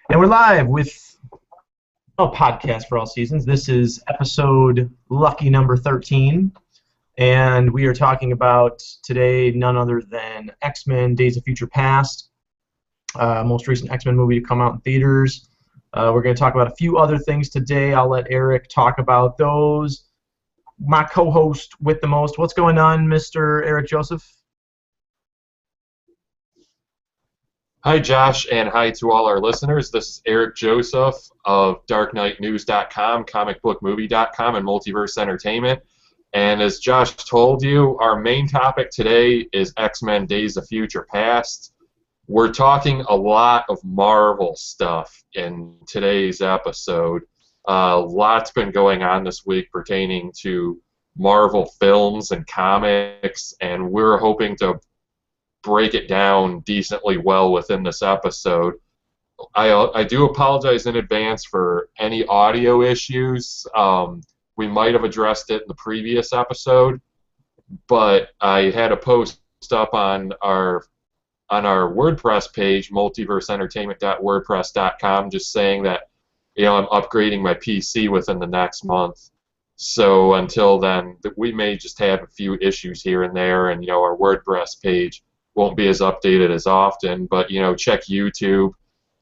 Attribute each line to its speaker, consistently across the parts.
Speaker 1: And we're live with a podcast for all seasons. This is episode lucky number 13. And we are talking about today none other than X-Men Days of Future Past, most recent X-Men movie to come out in theaters. We're going to talk about a few other things today. I'll let Eric talk about those. My co-host with the most. What's going on, Mr. Eric Joseph?
Speaker 2: Hi, Josh, and hi to all our listeners. This is Eric Joseph of DarkKnightNews.com, ComicBookMovie.com, and Multiverse Entertainment. And as Josh told you, our main topic today is X-Men Days of Future Past. We're talking a lot of Marvel stuff in today's episode. Lots been going on this week pertaining to Marvel films and comics, and we're hoping to break it down decently well within this episode. I do apologize in advance for any audio issues. We might have addressed it in the previous episode, but I had a post up on our WordPress page, multiverseentertainment.wordpress.com, just saying that I'm upgrading my PC within the next month. So until then, we may just have a few issues here and there, and our WordPress page won't be as updated as often, but check YouTube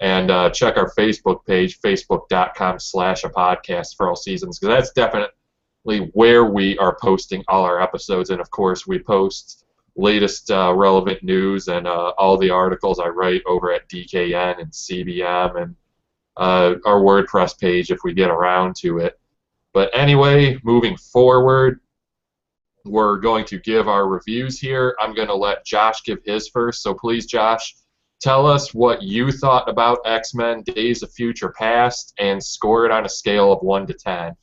Speaker 2: and check our Facebook page, facebook.com/a-podcast for all seasons, because that's definitely where we are posting all our episodes. And of course, we post latest relevant news and all the articles I write over at DKN and CBM and our WordPress page if we get around to it. But anyway, moving forward, we're going to give our reviews here. I'm going to let Josh give his first. So please, Josh, tell us what you thought about X-Men Days of Future Past and score it on a scale of 1 to 10.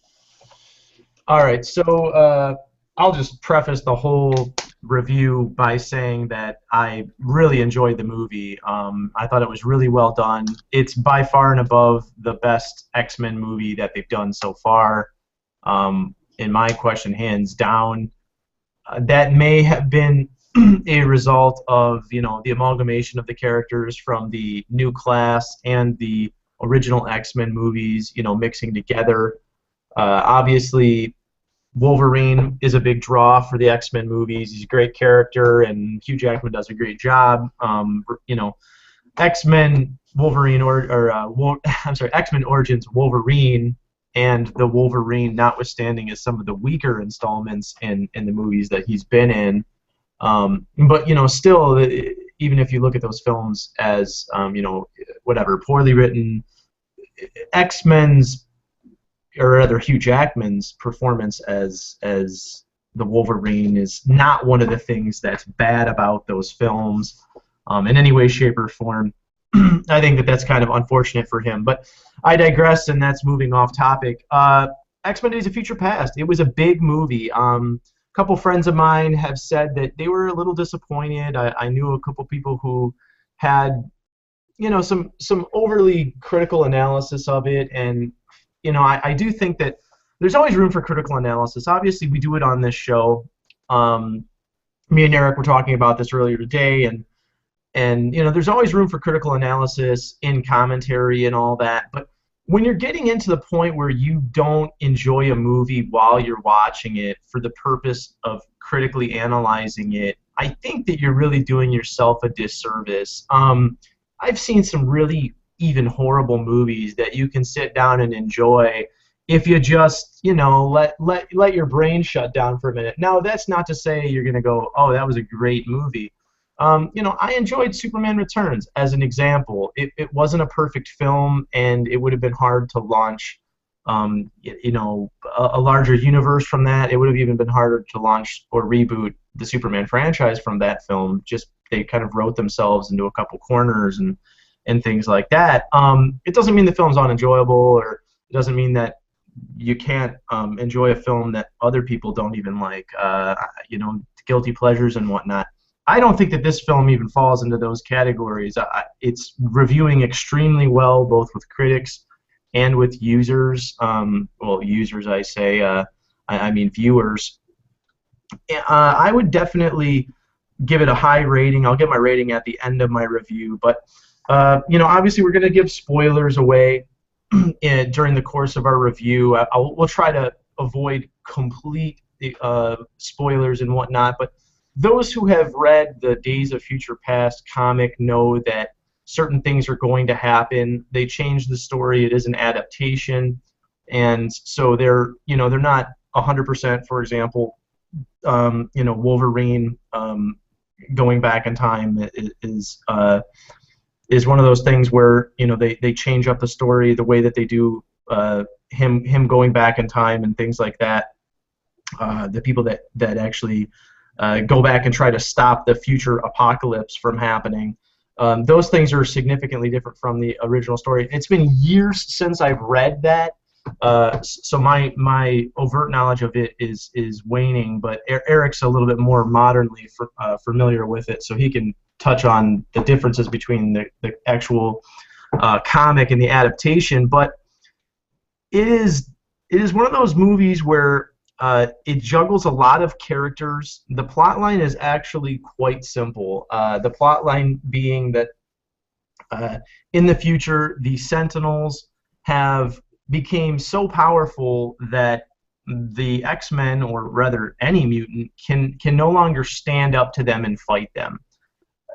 Speaker 1: All right, so I'll just preface the whole review by saying that I really enjoyed the movie. I thought it was really well done. It's by far and above the best X-Men movie that they've done so far. In my question, hands down. That may have been a result of the amalgamation of the characters from the new class and the original X-Men movies, mixing together. Obviously, Wolverine is a big draw for the X-Men movies. He's a great character, and Hugh Jackman does a great job. X-Men Wolverine X-Men Origins Wolverine, and the Wolverine, notwithstanding, is some of the weaker installments in the movies that he's been in. But still, even if you look at those films as whatever, poorly written, X-Men's, or rather Hugh Jackman's performance as the Wolverine is not one of the things that's bad about those films in any way, shape, or form. I think that's kind of unfortunate for him, but I digress, and that's moving off topic. X-Men Days of Future Past, it was a big movie. A couple friends of mine have said that they were a little disappointed. I knew a couple people who had, some overly critical analysis of it, and I do think that there's always room for critical analysis. Obviously, we do it on this show. Me and Eric were talking about this earlier today, and there's always room for critical analysis in commentary and all that. But when you're getting into the point where you don't enjoy a movie while you're watching it for the purpose of critically analyzing it, I think that you're really doing yourself a disservice. I've seen some really even horrible movies that you can sit down and enjoy if you just let your brain shut down for a minute. Now, that's not to say you're going to go, oh, that was a great movie. I enjoyed Superman Returns as an example. It wasn't a perfect film, and it would have been hard to launch, a larger universe from that. It would have even been harder to launch or reboot the Superman franchise from that film. Just they kind of wrote themselves into a couple corners and things like that. It doesn't mean the film's unenjoyable, or it doesn't mean that you can't enjoy a film that other people don't even like. Guilty pleasures and whatnot. I don't think that this film even falls into those categories. It's reviewing extremely well, both with critics and with users. Users, I say. I mean viewers. I would definitely give it a high rating. I'll get my rating at the end of my review, but obviously we're going to give spoilers away during the course of our review. We'll try to avoid complete spoilers and whatnot, but those who have read the Days of Future Past comic know that certain things are going to happen. They change the story. It is an adaptation, and so they're not 100%. For example, Wolverine going back in time is one of those things where they change up the story the way that they do him going back in time and things like that. The people that actually go back and try to stop the future apocalypse from happening. Those things are significantly different from the original story. It's been years since I've read that, so my overt knowledge of it is waning. But Eric's a little bit more modernly familiar with it, so he can touch on the differences between the actual comic and the adaptation. But it is one of those movies where it juggles a lot of characters. The plot line is actually quite simple. The plot line being that in the future, the Sentinels became so powerful that the X-Men, or rather any mutant, can no longer stand up to them and fight them.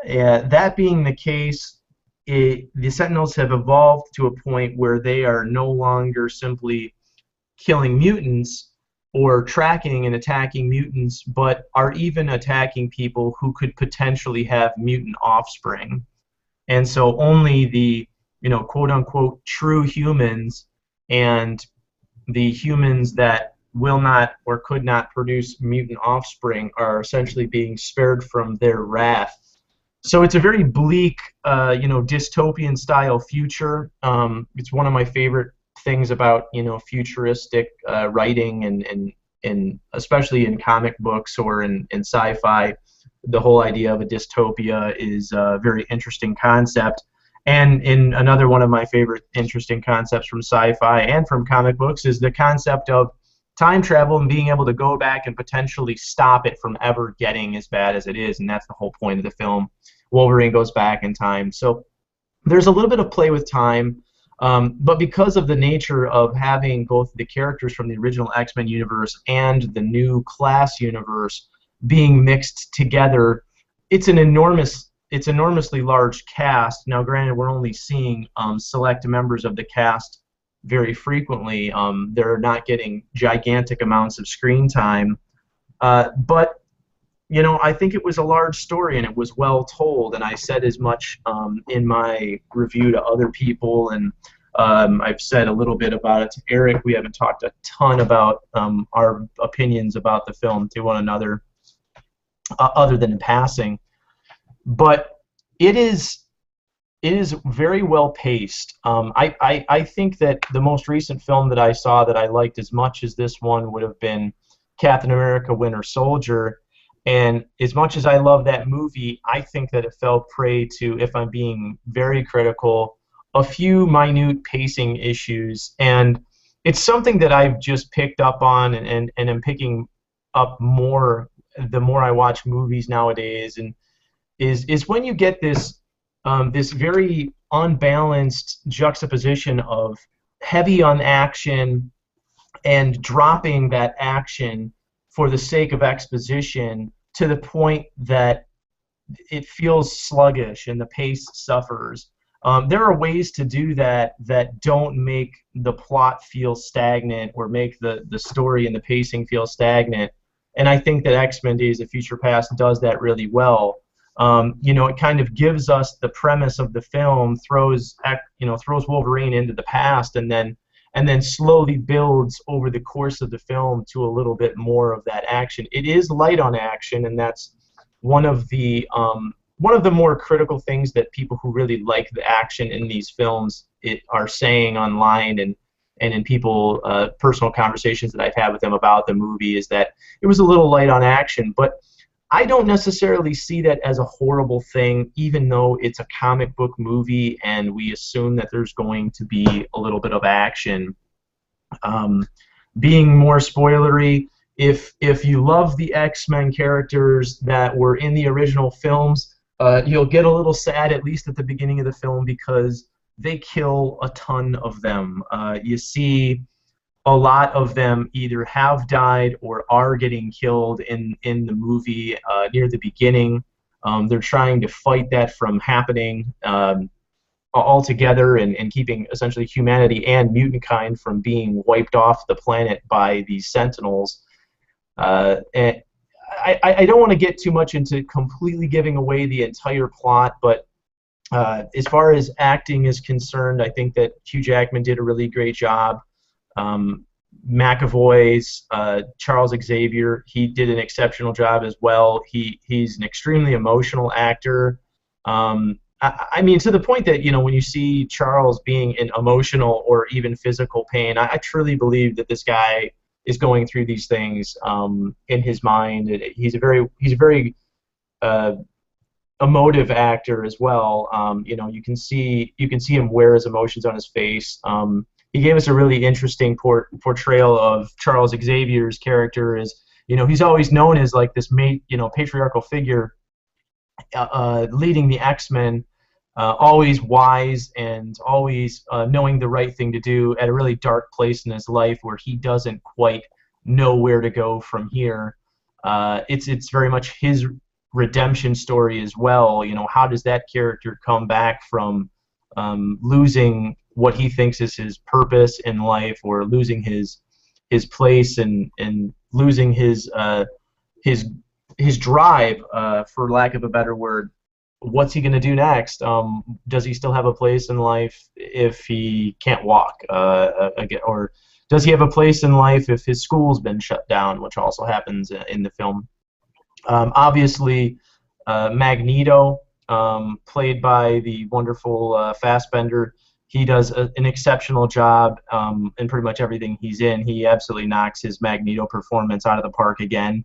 Speaker 1: That being the case, the Sentinels have evolved to a point where they are no longer simply killing mutants or tracking and attacking mutants, but are even attacking people who could potentially have mutant offspring. And so only the quote-unquote true humans and the humans that will not or could not produce mutant offspring are essentially being spared from their wrath. So it's a very bleak, dystopian style future. It's one of my favorite things about futuristic writing and especially in comic books or in sci-fi. The whole idea of a dystopia is a very interesting concept. And in another one of my favorite interesting concepts from sci-fi and from comic books is the concept of time travel and being able to go back and potentially stop it from ever getting as bad as it is. And that's the whole point of the film. Wolverine goes back in time. So there's a little bit of play with time. But because of the nature of having both the characters from the original X-Men universe and the new class universe being mixed together, it's enormously large cast. Now, granted, we're only seeing select members of the cast very frequently. They're not getting gigantic amounts of screen time, but I think it was a large story and it was well told, and I said as much in my review to other people, and I've said a little bit about it to Eric. We haven't talked a ton about our opinions about the film to one another, other than in passing. But it is very well paced. I think that the most recent film that I saw that I liked as much as this one would have been Captain America: Winter Soldier. And as much as I love that movie, I think that it fell prey to, if I'm being very critical, a few minute pacing issues. And it's something that I've just picked up on and am picking up more the more I watch movies nowadays. And is when you get this this very unbalanced juxtaposition of heavy on action and dropping that action for the sake of exposition to the point that it feels sluggish and the pace suffers. There are ways to do that that don't make the plot feel stagnant or make the story and the pacing feel stagnant. And I think that X-Men: Days of Future Past does that really well. It kind of gives us the premise of the film, throws Wolverine into the past, and then slowly builds over the course of the film to a little bit more of that action. It is light on action, and that's one of the more critical things that people who really like the action in these films are saying online and in people personal conversations that I've had with them about the movie, is that it was a little light on action. But I don't necessarily see that as a horrible thing, even though it's a comic book movie and we assume that there's going to be a little bit of action. Being more spoilery, if you love the X-Men characters that were in the original films, you'll get a little sad, at least at the beginning of the film, because they kill a ton of them. You see a lot of them either have died or are getting killed in the movie near the beginning. They're trying to fight that from happening altogether, and keeping essentially humanity and mutant kind from being wiped off the planet by these Sentinels. And I don't want to get too much into completely giving away the entire plot, but as far as acting is concerned, I think that Hugh Jackman did a really great job. Um, McAvoy's Charles Xavier, he did an exceptional job as well. He's an extremely emotional actor. I mean, to the point that, when you see Charles being in emotional or even physical pain, I truly believe that this guy is going through these things in his mind. He's a very emotive actor as well. You can see him wear his emotions on his face. He gave us a really interesting portrayal of Charles Xavier's character. As he's always known as like this patriarchal figure leading the X-Men, always wise and always knowing the right thing to do at a really dark place in his life where he doesn't quite know where to go from here. It's very much his redemption story as well. How does that character come back from losing what he thinks is his purpose in life, or losing his place, and losing his drive, for lack of a better word. What's he going to do next? Does he still have a place in life if he can't walk again, or does he have a place in life if his school's been shut down, which also happens in the film? Obviously, Magneto, played by the wonderful Fassbender, he does an exceptional job in pretty much everything he's in. He absolutely knocks his Magneto performance out of the park again.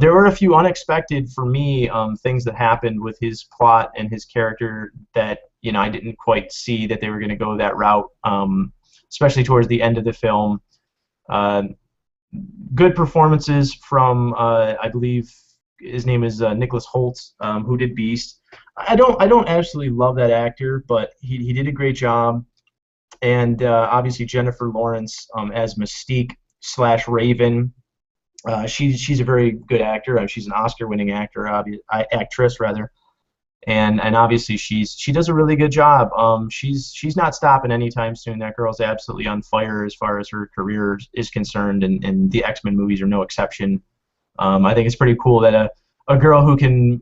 Speaker 1: There were a few unexpected, for me, things that happened with his plot and his character that I didn't quite see that they were going to go that route, especially towards the end of the film. Good performances from, I believe his name is Nicholas Hoult, who did Beast. I don't absolutely love that actor, but he did a great job. And obviously Jennifer Lawrence as Mystique / Raven. She's a very good actor. She's an Oscar-winning actress rather, and obviously she does a really good job. She's not stopping anytime soon. That girl's absolutely on fire as far as her career is concerned, and the X-Men movies are no exception. I think it's pretty cool that a girl who can,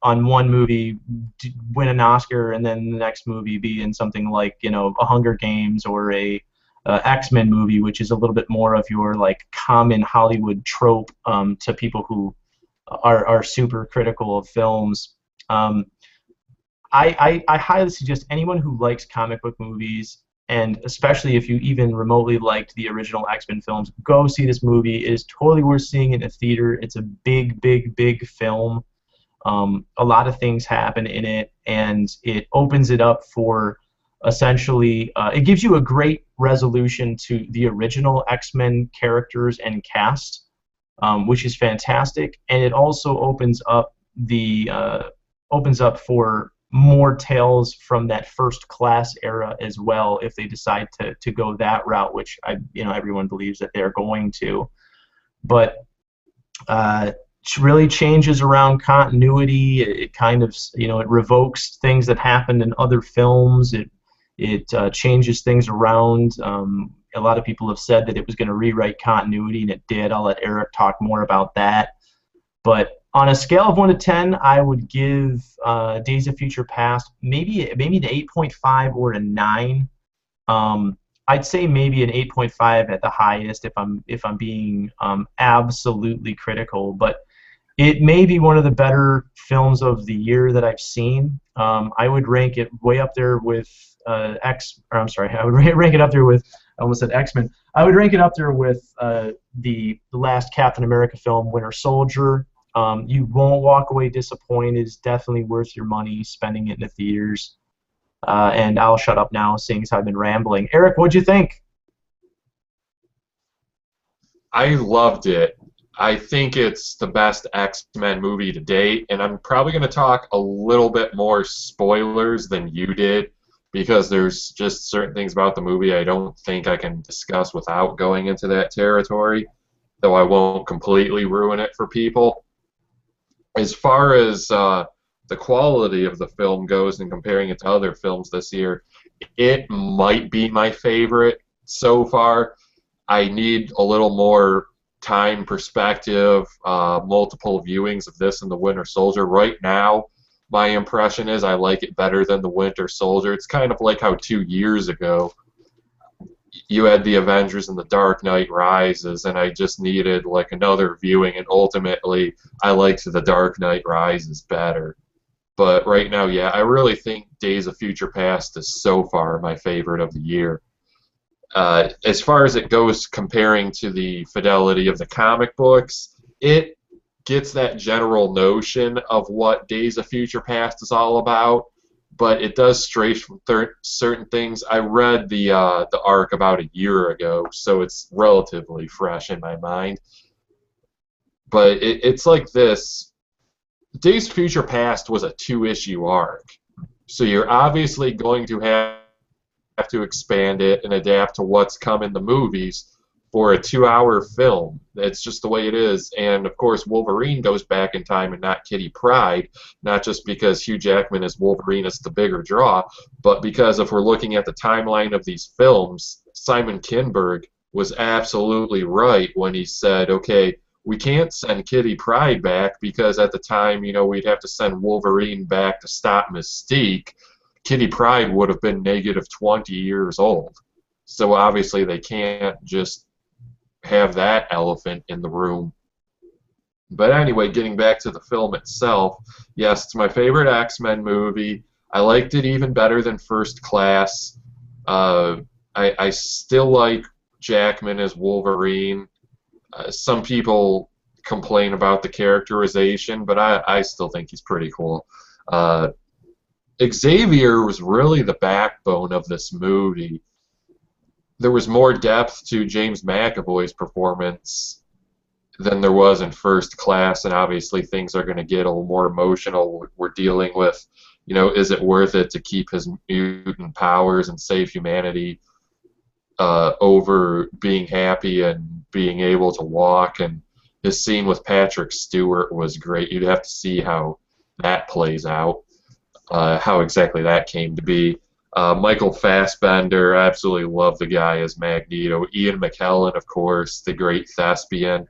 Speaker 1: on one movie win an Oscar and then the next movie be in something like, a Hunger Games or a X-Men movie, which is a little bit more of your like common Hollywood trope to people who are super critical of films. I highly suggest anyone who likes comic book movies, and especially if you even remotely liked the original X-Men films, go see this movie. It is totally worth seeing in a theater. It's a big, big, big film. A lot of things happen in it, and it opens it up for essentially, it gives you a great resolution to the original X-Men characters and cast, which is fantastic, and it also opens up for more tales from that First Class era as well, if they decide to go that route, which everyone believes that they're going to. But it really changes around continuity. It kind of it revokes things that happened in other films. It changes things around. A lot of people have said that it was going to rewrite continuity, and it did. I'll let Eric talk more about that. But on a scale of 1 to 10, I would give Days of Future Past maybe an 8.5 or a 9. I'd say maybe an 8.5 at the highest if I'm being absolutely critical. But it may be one of the better films of the year that I've seen. I would rank it way up there with I would rank it up there with, I almost said X-Men. I would rank it up there with the last Captain America film, Winter Soldier. You won't walk away disappointed. It's definitely worth your money spending it in the theaters. And I'll shut up now, seeing as I've been rambling. Eric, what'd you think?
Speaker 2: I loved it. I think it's the best X-Men movie to date, and I'm probably going to talk a little bit more spoilers than you did because there's just certain things about the movie I don't think I can discuss without going into that territory, though I won't completely ruin it for people. As far as the quality of the film goes and comparing it to other films this year, it might be my favorite so far. I need a little more time, perspective, multiple viewings of this and The Winter Soldier. Right now, my impression is I like it better than The Winter Soldier. It's kind of like how 2 years ago you had The Avengers and The Dark Knight Rises, and I just needed like another viewing, and ultimately I liked The Dark Knight Rises better. But right now, yeah, I really think Days of Future Past is so far my favorite of the year. As far as it goes comparing to the fidelity of the comic books, it gets that general notion of what Days of Future Past is all about, but it does stray from certain things. I read the arc about a year ago, so it's relatively fresh in my mind. But it's like this. Days of Future Past was a two-issue arc, so you're obviously going to have to expand it and adapt to what's come in the movies for a 2-hour film. That's just the way it is. And of course, Wolverine goes back in time and not Kitty Pryde, not just because Hugh Jackman is Wolverine is the bigger draw, but because if we're looking at the timeline of these films, Simon Kinberg was absolutely right when he said, okay, we can't send Kitty Pryde back because at the time, we'd have to send Wolverine back to stop Mystique. Kitty Pryde would have been negative 20 years old. So obviously they can't just have that elephant in the room. But anyway, getting back to the film itself, yes, it's my favorite X-Men movie. I liked it even better than First Class. I still like Jackman as Wolverine. Some people complain about the characterization, but I still think he's pretty cool. Xavier was really the backbone of this movie. There was more depth to James McAvoy's performance than there was in First Class, and obviously things are going to get a little more emotional. We're dealing with, is it worth it to keep his mutant powers and save humanity over being happy and being able to walk? And his scene with Patrick Stewart was great. You'd have to see how that plays out. How exactly that came to be. Michael Fassbender, I absolutely love the guy as Magneto. Ian McKellen, of course, the great thespian.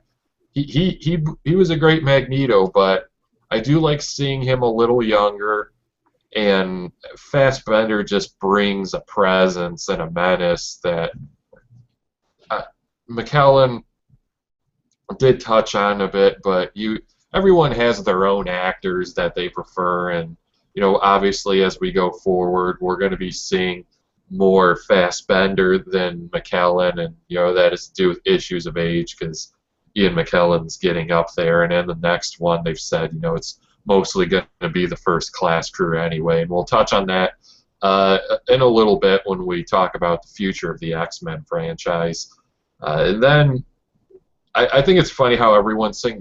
Speaker 2: He was a great Magneto, but I do like seeing him a little younger, and Fassbender just brings a presence and a menace that McKellen did touch on a bit, but everyone has their own actors that they prefer, and obviously as we go forward, we're going to be seeing more Fassbender than McKellen, and that is to do with issues of age because Ian McKellen's getting up there, and in the next one they've said it's mostly going to be the First Class crew anyway, and we'll touch on that in a little bit when we talk about the future of the X-Men franchise. And then I think it's funny how everyone's saying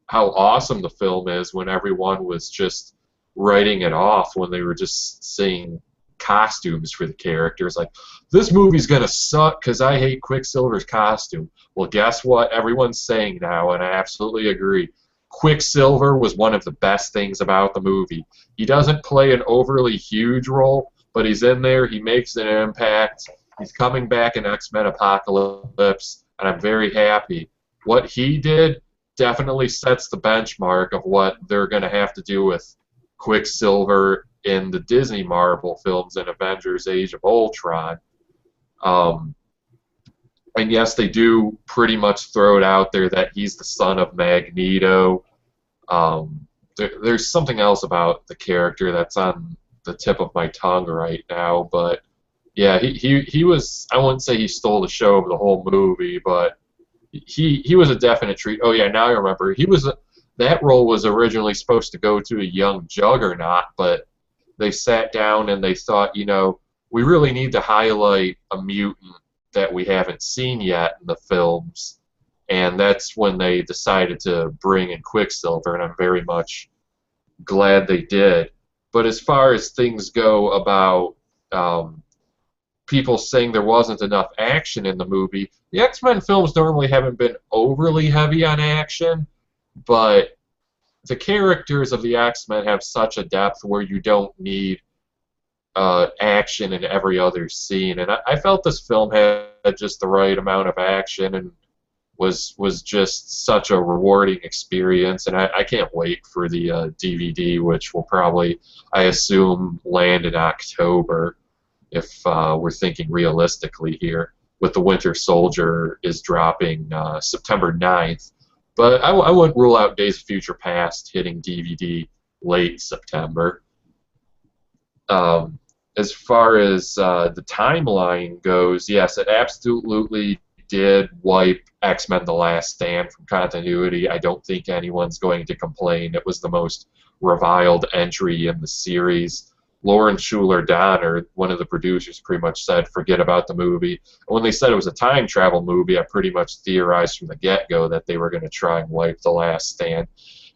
Speaker 2: how awesome the film is when everyone was just writing it off when they were just seeing costumes for the characters. Like, this movie's gonna suck because I hate Quicksilver's costume. Well, guess what? Everyone's saying now, and I absolutely agree. Quicksilver was one of the best things about the movie. He doesn't play an overly huge role, but he's in there. He makes an impact. He's coming back in X-Men Apocalypse, and I'm very happy. What he did definitely sets the benchmark of what they're going to have to do with Quicksilver in the Disney Marvel films and Avengers Age of Ultron. And yes, they do pretty much throw it out there that he's the son of Magneto. There's something else about the character that's on the tip of my tongue right now, but yeah, he was, I wouldn't say he stole the show of the whole movie, but he was a definite treat. Oh yeah, now I remember. That role was originally supposed to go to a young Juggernaut, but they sat down and they thought, we really need to highlight a mutant that we haven't seen yet in the films. and that's when they decided to bring in Quicksilver, and I'm very much glad they did. But as far as things go about people saying there wasn't enough action in the movie, the X-Men films normally haven't been overly heavy on action, but the characters of the X-Men have such a depth where you don't need action in every other scene. And I felt this film had just the right amount of action and was just such a rewarding experience. And I can't wait for the DVD, which will probably, I assume, land in October if we're thinking realistically here, with The Winter Soldier is dropping September 9th. But I wouldn't rule out Days of Future Past hitting DVD late September. As far as the timeline goes, yes, it absolutely did wipe X-Men The Last Stand from continuity. I don't think anyone's going to complain. It was the most reviled entry in the series. Lauren Schuler Donner, one of the producers, pretty much said, forget about the movie. And when they said it was a time travel movie, I pretty much theorized from the get-go that they were going to try and wipe The Last Stand.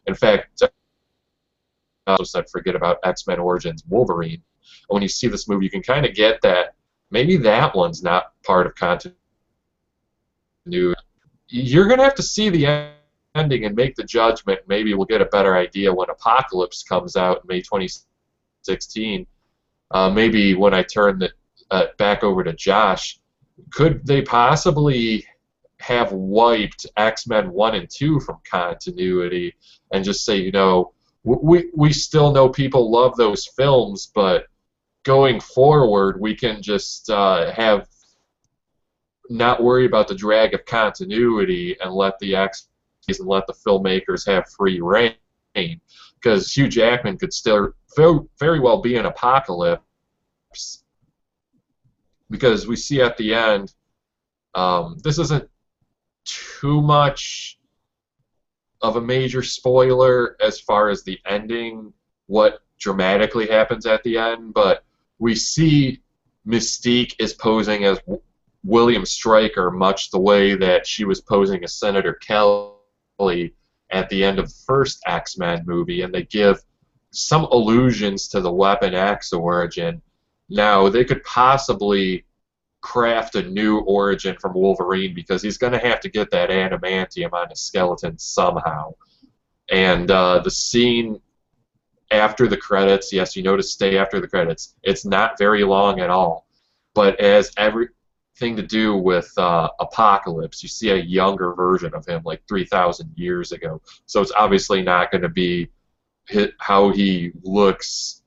Speaker 2: In fact, I also said, forget about X-Men Origins Wolverine. And when you see this movie, you can kind of get that maybe that one's not part of continuity. You're going to have to see the ending and make the judgment. Maybe we'll get a better idea when Apocalypse comes out in May 2016. Maybe when I turn it back over to Josh, could they possibly have wiped X-Men 1 and 2 from continuity and just say, you know, we still know people love those films, but going forward we can just have not worry about the drag of continuity and let the and let the filmmakers have free reign, because Hugh Jackman could still very well be an Apocalypse, because we see at the end, this isn't too much of a major spoiler as far as the ending, what dramatically happens at the end, but we see Mystique is posing as William Stryker, much the way that she was posing as Senator Kelly at the end of the first X-Men movie, and they give some allusions to the Weapon X origin. Now, they could possibly craft a new origin from Wolverine, because he's going to have to get that adamantium on his skeleton somehow. And the scene after the credits, yes, you know to stay after the credits, it's not very long at all, but as everything to do with Apocalypse, you see a younger version of him, like 3,000 years ago. So it's obviously not going to be how he looks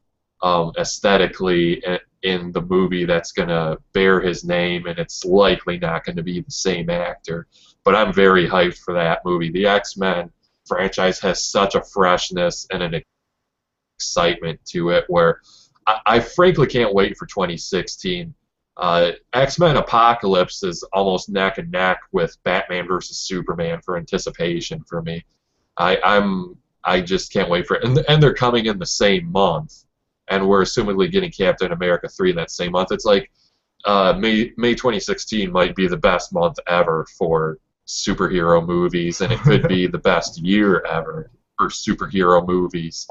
Speaker 2: aesthetically in the movie that's going to bear his name, and it's likely not going to be the same actor. But I'm very hyped for that movie. The X-Men franchise has such a freshness and an excitement to it where I frankly can't wait for 2016. X-Men Apocalypse is almost neck and neck with Batman versus Superman for anticipation for me. I just can't wait for it. And they're coming in the same month, and we're assumedly getting Captain America 3 that same month. It's like May 2016 might be the best month ever for superhero movies, and it could be the best year ever for superhero movies.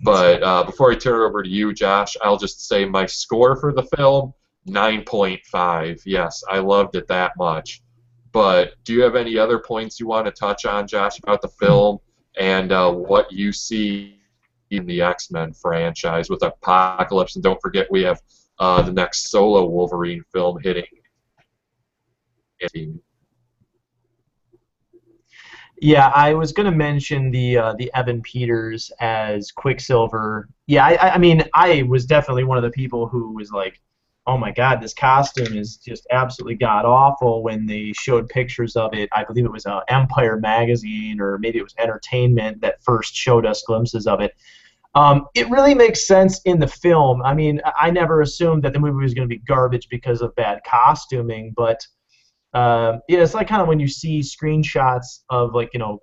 Speaker 2: But before I turn it over to you, Josh, I'll just say my score for the film, 9.5. Yes, I loved it that much. But do you have any other points you want to touch on, Josh, about the film and what you see in the X-Men franchise with Apocalypse? And don't forget, we have the next solo Wolverine film hitting.
Speaker 1: Yeah, I was going to mention the Evan Peters as Quicksilver. Yeah, I mean, I was definitely one of the people who was like, oh my God, this costume is just absolutely god-awful when they showed pictures of it. I believe it was Empire magazine, or maybe it was Entertainment, that first showed us glimpses of it. It really makes sense in the film. I mean, I never assumed that the movie was going to be garbage because of bad costuming, but yeah, it's like kind of when you see screenshots of, like, you know,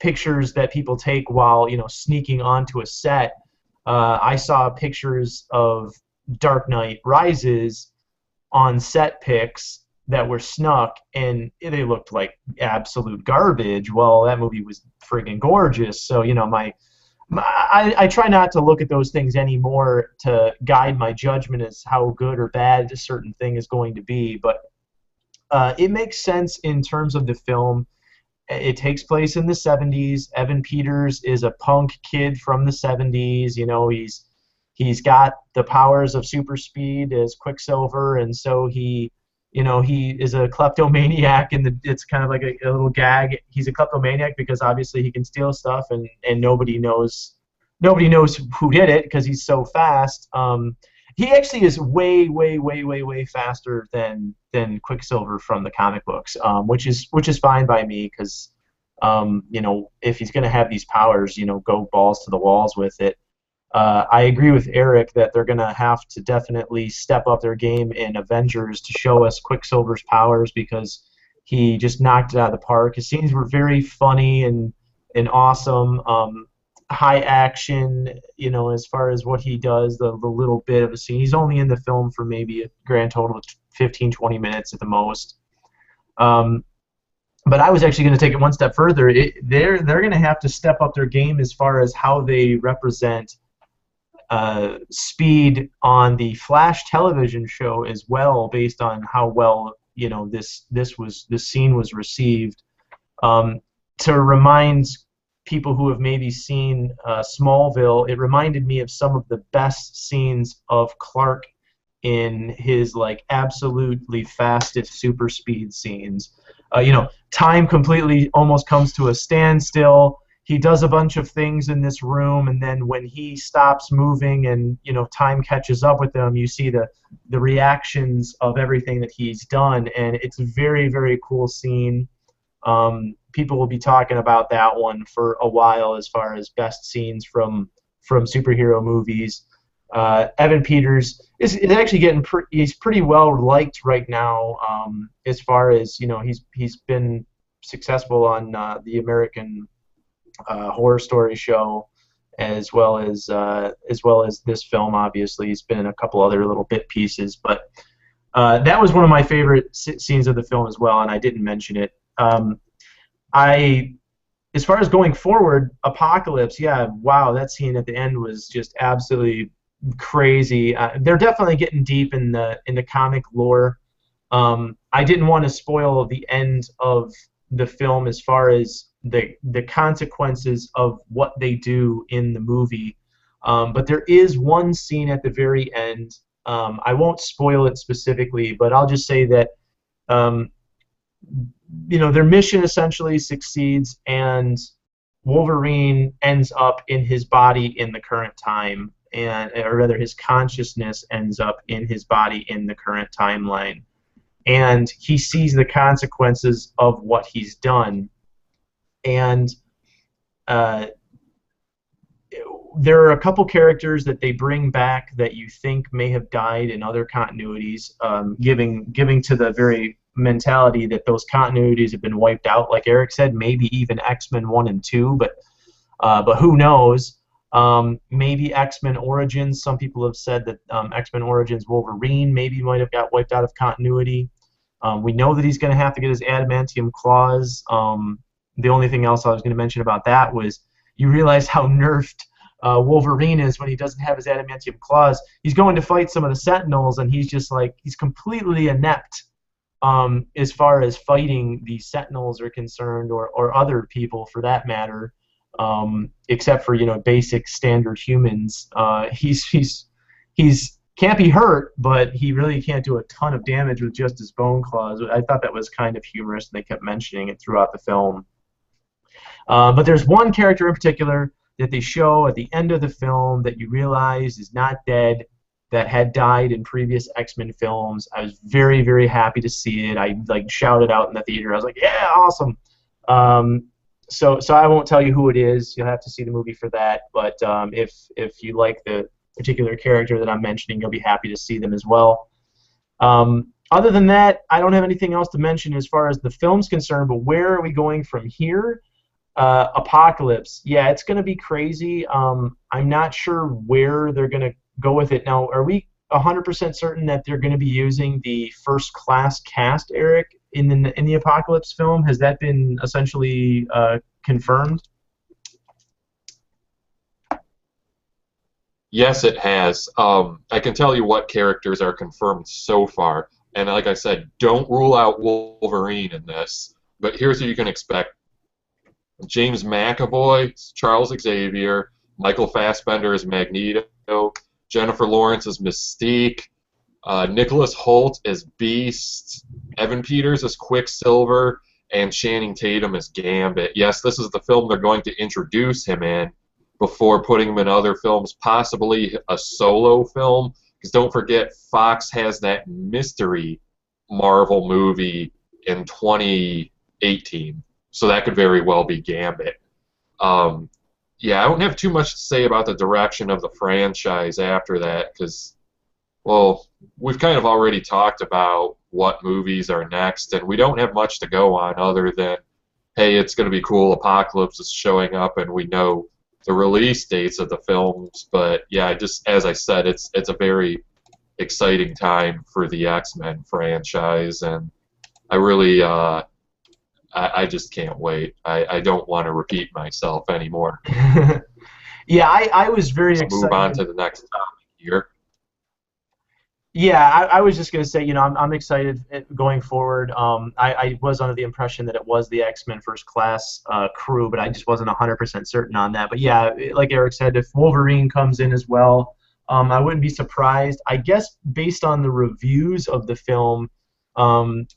Speaker 1: pictures that people take while, you know, sneaking onto a set. I saw pictures of Dark Knight Rises on set pics, that were snuck, and they looked like absolute garbage. Well, that movie was friggin' gorgeous. So I try not to look at those things anymore to guide my judgment as how good or bad a certain thing is going to be. But it makes sense in terms of the film. It takes place in the 70s. Evan Peters is a punk kid from the 70s. He's got the powers of super speed as Quicksilver, and so he is a kleptomaniac, and it's kind of like a little gag. He's a kleptomaniac because obviously he can steal stuff, and nobody knows who did it because he's so fast. He actually is way, way, way, way, way faster than Quicksilver from the comic books, which is fine by me because if he's going to have these powers, go balls to the walls with it. I agree with Eric that they're going to have to definitely step up their game in Avengers to show us Quicksilver's powers because he just knocked it out of the park. His scenes were very funny and awesome. High action, as far as what he does, the little bit of a scene. He's only in the film for maybe a grand total of 15, 20 minutes at the most. But I was actually going to take it one step further. They're going to have to step up their game as far as how they represent speed on the Flash television show as well, based on how well this scene was received. To remind people who have maybe seen Smallville, it reminded me of some of the best scenes of Clark in his absolutely fastest super speed scenes. Time completely almost comes to a standstill. He does a bunch of things in this room, and then when he stops moving and time catches up with him, you see the reactions of everything that he's done, and it's a very, very cool scene. People will be talking about that one for a while as far as best scenes from superhero movies. Evan Peters is actually getting he's pretty well liked right now, as far as he's been successful on the American Horror Story show, as well as this film. Obviously, he's been in a couple other little bit pieces, but that was one of my favorite scenes of the film as well, and I didn't mention it. As far as going forward, Apocalypse, yeah, wow, that scene at the end was just absolutely crazy. They're definitely getting deep in the comic lore. I didn't want to spoil the end of the film as far as the consequences of what they do in the movie, but there is one scene at the very end. I won't spoil it specifically, but I'll just say that their mission essentially succeeds, and Wolverine ends up in his body in the current time, or rather his consciousness ends up in his body in the current timeline, and he sees the consequences of what he's done. And there are a couple characters that they bring back that you think may have died in other continuities, giving to the very mentality that those continuities have been wiped out. Like Eric said, maybe even X-Men 1 and 2, but who knows? Maybe X-Men Origins. Some people have said that X-Men Origins Wolverine maybe might have got wiped out of continuity. We know that he's going to have to get his adamantium claws. The only thing else I was going to mention about that was you realize how nerfed Wolverine is when he doesn't have his adamantium claws. He's going to fight some of the Sentinels, and he's completely inept as far as fighting the Sentinels are concerned, or other people for that matter, except for basic standard humans. He's can't be hurt, but he really can't do a ton of damage with just his bone claws. I thought that was kind of humorous, and they kept mentioning it throughout the film. But there's one character in particular that they show at the end of the film that you realize is not dead, that had died in previous X-Men films. I was very, very happy to see it. I shouted out in the theater. I was like, yeah, awesome. So I won't tell you who it is. You'll have to see the movie for that. But if you like the particular character that I'm mentioning, you'll be happy to see them as well. Other than that, I don't have anything else to mention as far as the film's concerned, but where are we going from here? Apocalypse. Yeah, it's going to be crazy. I'm not sure where they're going to go with it. Now, are we 100% certain that they're going to be using the first class cast, Eric, in the Apocalypse film? Has that been essentially confirmed?
Speaker 2: Yes, it has. I can tell you what characters are confirmed so far. And like I said, don't rule out Wolverine in this. But here's what you can expect. James McAvoy, Charles Xavier, Michael Fassbender as Magneto, Jennifer Lawrence as Mystique, Nicholas Hoult as Beast, Evan Peters as Quicksilver, and Channing Tatum as Gambit. Yes, this is the film they're going to introduce him in before putting him in other films, possibly a solo film. Because don't forget, Fox has that mystery Marvel movie in 2018. So that could very well be Gambit. Yeah, I don't have too much to say about the direction of the franchise after that because, well, we've kind of already talked about what movies are next, and we don't have much to go on other than, hey, it's going to be cool, Apocalypse is showing up, and we know the release dates of the films. But yeah, just as I said, it's a very exciting time for the X-Men franchise, and I really I just can't wait. I don't want to repeat myself anymore.
Speaker 1: Yeah, I was very
Speaker 2: Let's move on
Speaker 1: excited.
Speaker 2: to the next topic here.
Speaker 1: Yeah, I was just going to say, I'm excited going forward. I was under the impression that it was the X-Men First Class crew, but I just wasn't 100% certain on that. But yeah, like Eric said, if Wolverine comes in as well, I wouldn't be surprised. I guess based on the reviews of the film,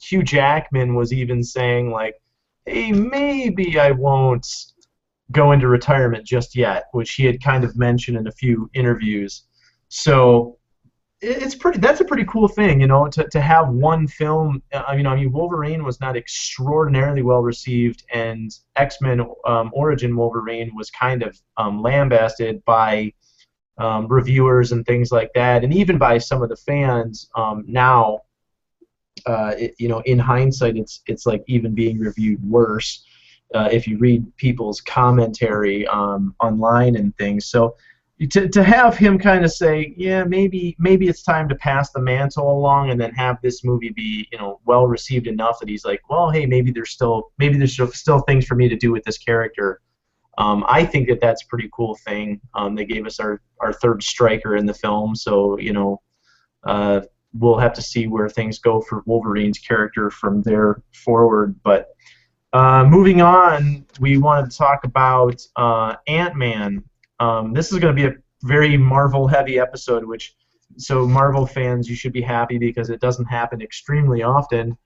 Speaker 1: Hugh Jackman was even saying, like, hey, maybe I won't go into retirement just yet, which he had kind of mentioned in a few interviews. So it's pretty. That's a pretty cool thing, to have one film. I mean, Wolverine was not extraordinarily well received, and X-Men Origin Wolverine was kind of lambasted by reviewers and things like that, and even by some of the fans. Now, in hindsight, it's like even being reviewed worse if you read people's commentary online and things. So to have him kind of say, yeah, maybe it's time to pass the mantle along, and then have this movie be well received enough that he's like, well, hey, maybe there's still things for me to do with this character. I think that that's a pretty cool thing. They gave us our third striker in the film, so we'll have to see where things go for Wolverine's character from there forward. But moving on, we wanted to talk about Ant-Man. This is going to be a very Marvel-heavy episode, so Marvel fans, you should be happy because it doesn't happen extremely often.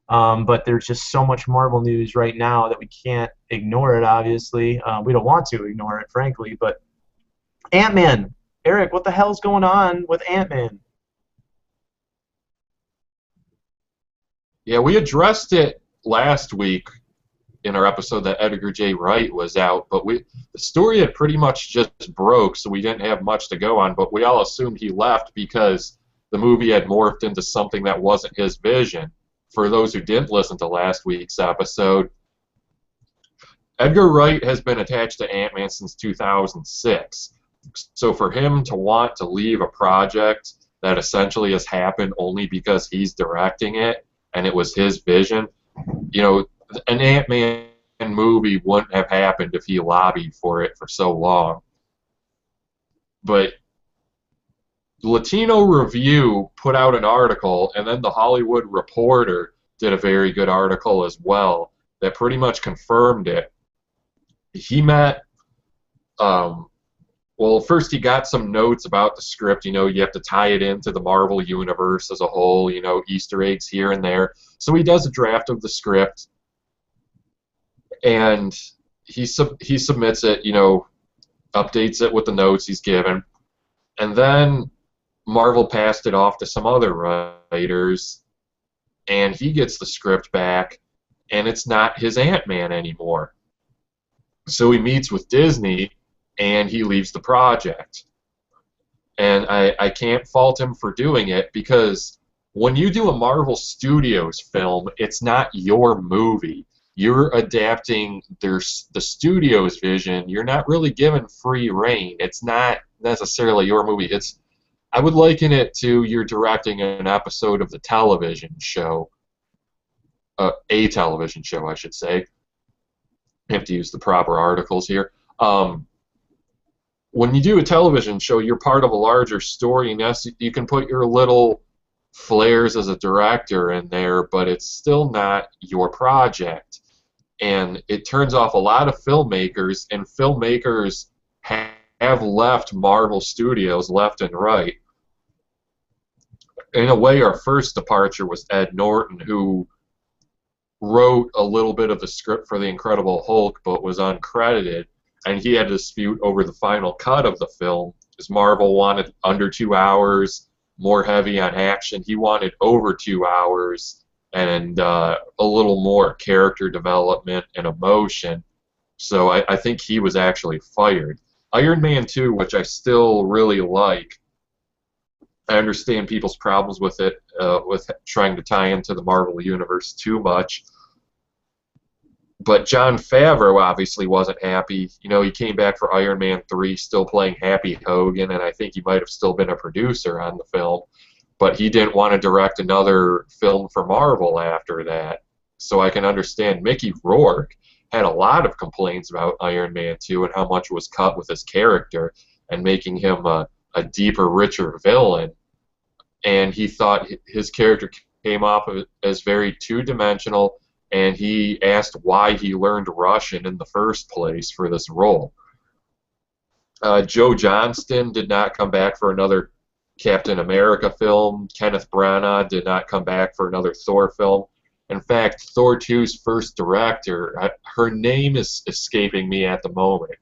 Speaker 1: But there's just so much Marvel news right now that we can't ignore it, obviously. We don't want to ignore it, frankly. But Ant-Man. Eric, what the hell's going on with Ant-Man?
Speaker 2: Yeah, we addressed it last week in our episode that Edgar J. Wright was out, but the story had pretty much just broke, so we didn't have much to go on, but we all assumed he left because the movie had morphed into something that wasn't his vision. For those who didn't listen to last week's episode, Edgar Wright has been attached to Ant-Man since 2006. So for him to want to leave a project that essentially has happened only because he's directing it and it was his vision, an Ant-Man movie wouldn't have happened if he lobbied for it for so long. But Latino Review put out an article, and then The Hollywood Reporter did a very good article as well that pretty much confirmed it. He met, first he got some notes about the script. You have to tie it into the Marvel Universe as a whole, Easter eggs here and there. So he does a draft of the script, and he submits it, updates it with the notes he's given, and then Marvel passed it off to some other writers, and he gets the script back, and it's not his Ant-Man anymore. So he meets with Disney, and he leaves the project. And I can't fault him for doing it, because when you do a Marvel Studios film, it's not your movie. You're adapting the studio's vision. You're not really given free reign. It's not necessarily your movie. It's I would liken it to you're directing an episode of the television show, a television show, I should say. I have to use the proper articles here. When you do a television show, you're part of a larger story, and yes, you can put your little flares as a director in there, but it's still not your project. And it turns off a lot of filmmakers, and filmmakers have left Marvel Studios left and right. In a way, our first departure was Ed Norton, who wrote a little bit of the script for The Incredible Hulk, but was uncredited, and he had a dispute over the final cut of the film, because Marvel wanted under 2 hours, more heavy on action. He wanted over 2 hours and a little more character development and emotion. So I think he was actually fired. Iron Man 2, which I still really like, I understand people's problems with it, with trying to tie into the Marvel Universe too much. But Jon Favreau obviously wasn't happy. You know, he came back for Iron Man 3 still playing Happy Hogan, and I think he might have still been a producer on the film. But he didn't want to direct another film for Marvel after that. So I can understand Mickey Rourke had a lot of complaints about Iron Man 2 and how much was cut with his character and making him a deeper, richer villain. And he thought his character came off as very two-dimensional, and he asked why he learned Russian in the first place for this role. Joe Johnston did not come back for another Captain America film. Kenneth Branagh did not come back for another Thor film. In fact, Thor 2's first director, her name is escaping me at the moment,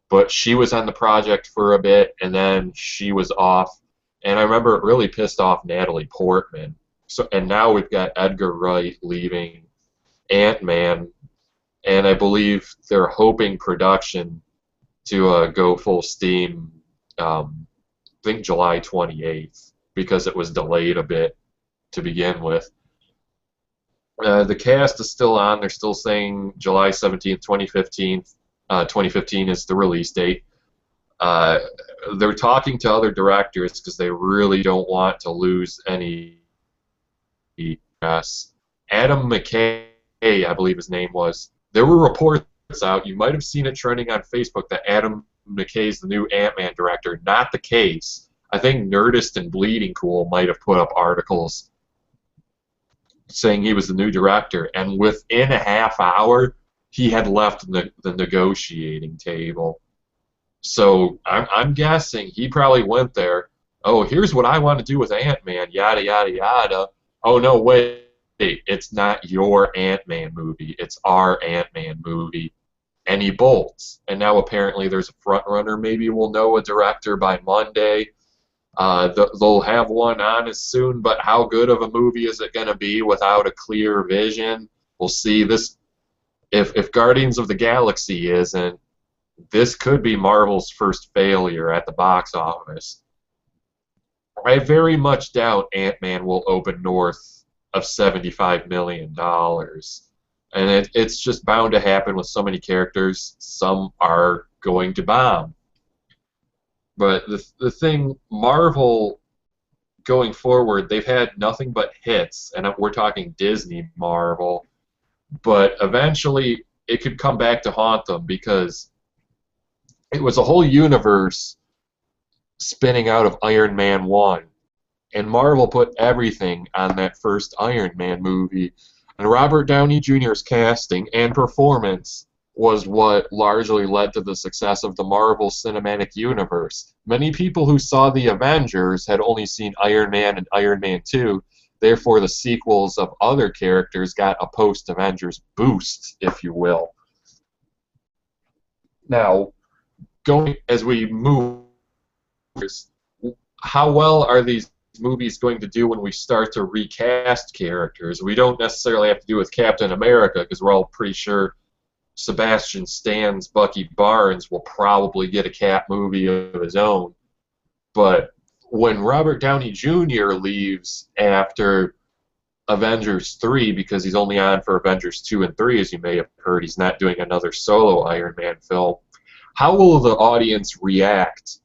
Speaker 2: but she was on the project for a bit, and then she was off. And I remember it really pissed off Natalie Portman. So, and now we've got Edgar Wright leaving Ant-Man, and I believe they're hoping production to go full steam, I think July 28th, because it was delayed a bit to begin with. The cast is still on. They're still saying July 17th, 2015. 2015 is the release date. They're talking to other directors because they really don't want to lose any press. Adam McKay, I believe his name was. There were reports out, you might have seen it trending on Facebook, that Adam McKay's the new Ant-Man director. Not the case. I think Nerdist and Bleeding Cool might have put up articles saying he was the new director, and within a half hour, he had left the negotiating table. So I'm guessing he probably went there. Oh, here's what I want to do with Ant-Man, yada, yada, yada. Oh, no, wait. It's not your Ant-Man movie. It's our Ant-Man movie. And he bolts. And now apparently there's a front runner. Maybe we'll know a director by Monday. They'll have one on as soon, but how good of a movie is it going to be without a clear vision? We'll see. This, if Guardians of the Galaxy isn't, this could be Marvel's first failure at the box office. I very much doubt Ant-Man will open north of $75 million. And it's just bound to happen with so many characters. Some are going to bomb. But the thing, Marvel, going forward, they've had nothing but hits, and we're talking Disney Marvel, but eventually it could come back to haunt them because it was a whole universe spinning out of Iron Man 1, and Marvel put everything on that first Iron Man movie, and Robert Downey Jr.'s casting and performance was what largely led to the success of the Marvel Cinematic Universe. Many people who saw the Avengers had only seen Iron Man and Iron Man 2, therefore the sequels of other characters got a post-Avengers boost, if you will. Now, as we move, how well are these movies going to do when we start to recast characters? We don't necessarily have to do with Captain America, because we're all pretty sure Sebastian Stan's Bucky Barnes will probably get a Cap movie of his own. But when Robert Downey Jr. leaves after Avengers 3, because he's only on for Avengers 2 and 3, as you may have heard, he's not doing another solo Iron Man film, how will the audience react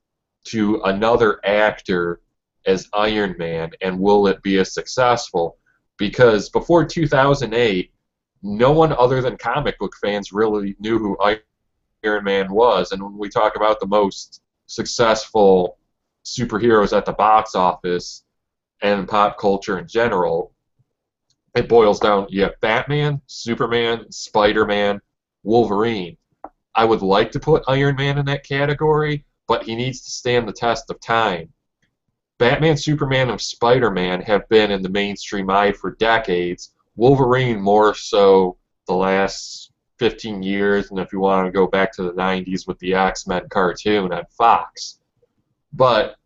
Speaker 2: to another actor as Iron Man, and will it be as successful? Because before 2008, no one other than comic book fans really knew who Iron Man was. And when we talk about the most successful superheroes at the box office and pop culture in general, it boils down, you have Batman, Superman, Spider-Man, Wolverine. I would like to put Iron Man in that category, but he needs to stand the test of time. Batman, Superman, and Spider-Man have been in the mainstream eye for decades. Wolverine more so the last 15 years, and if you want to go back to the 90s with the X-Men cartoon on Fox. But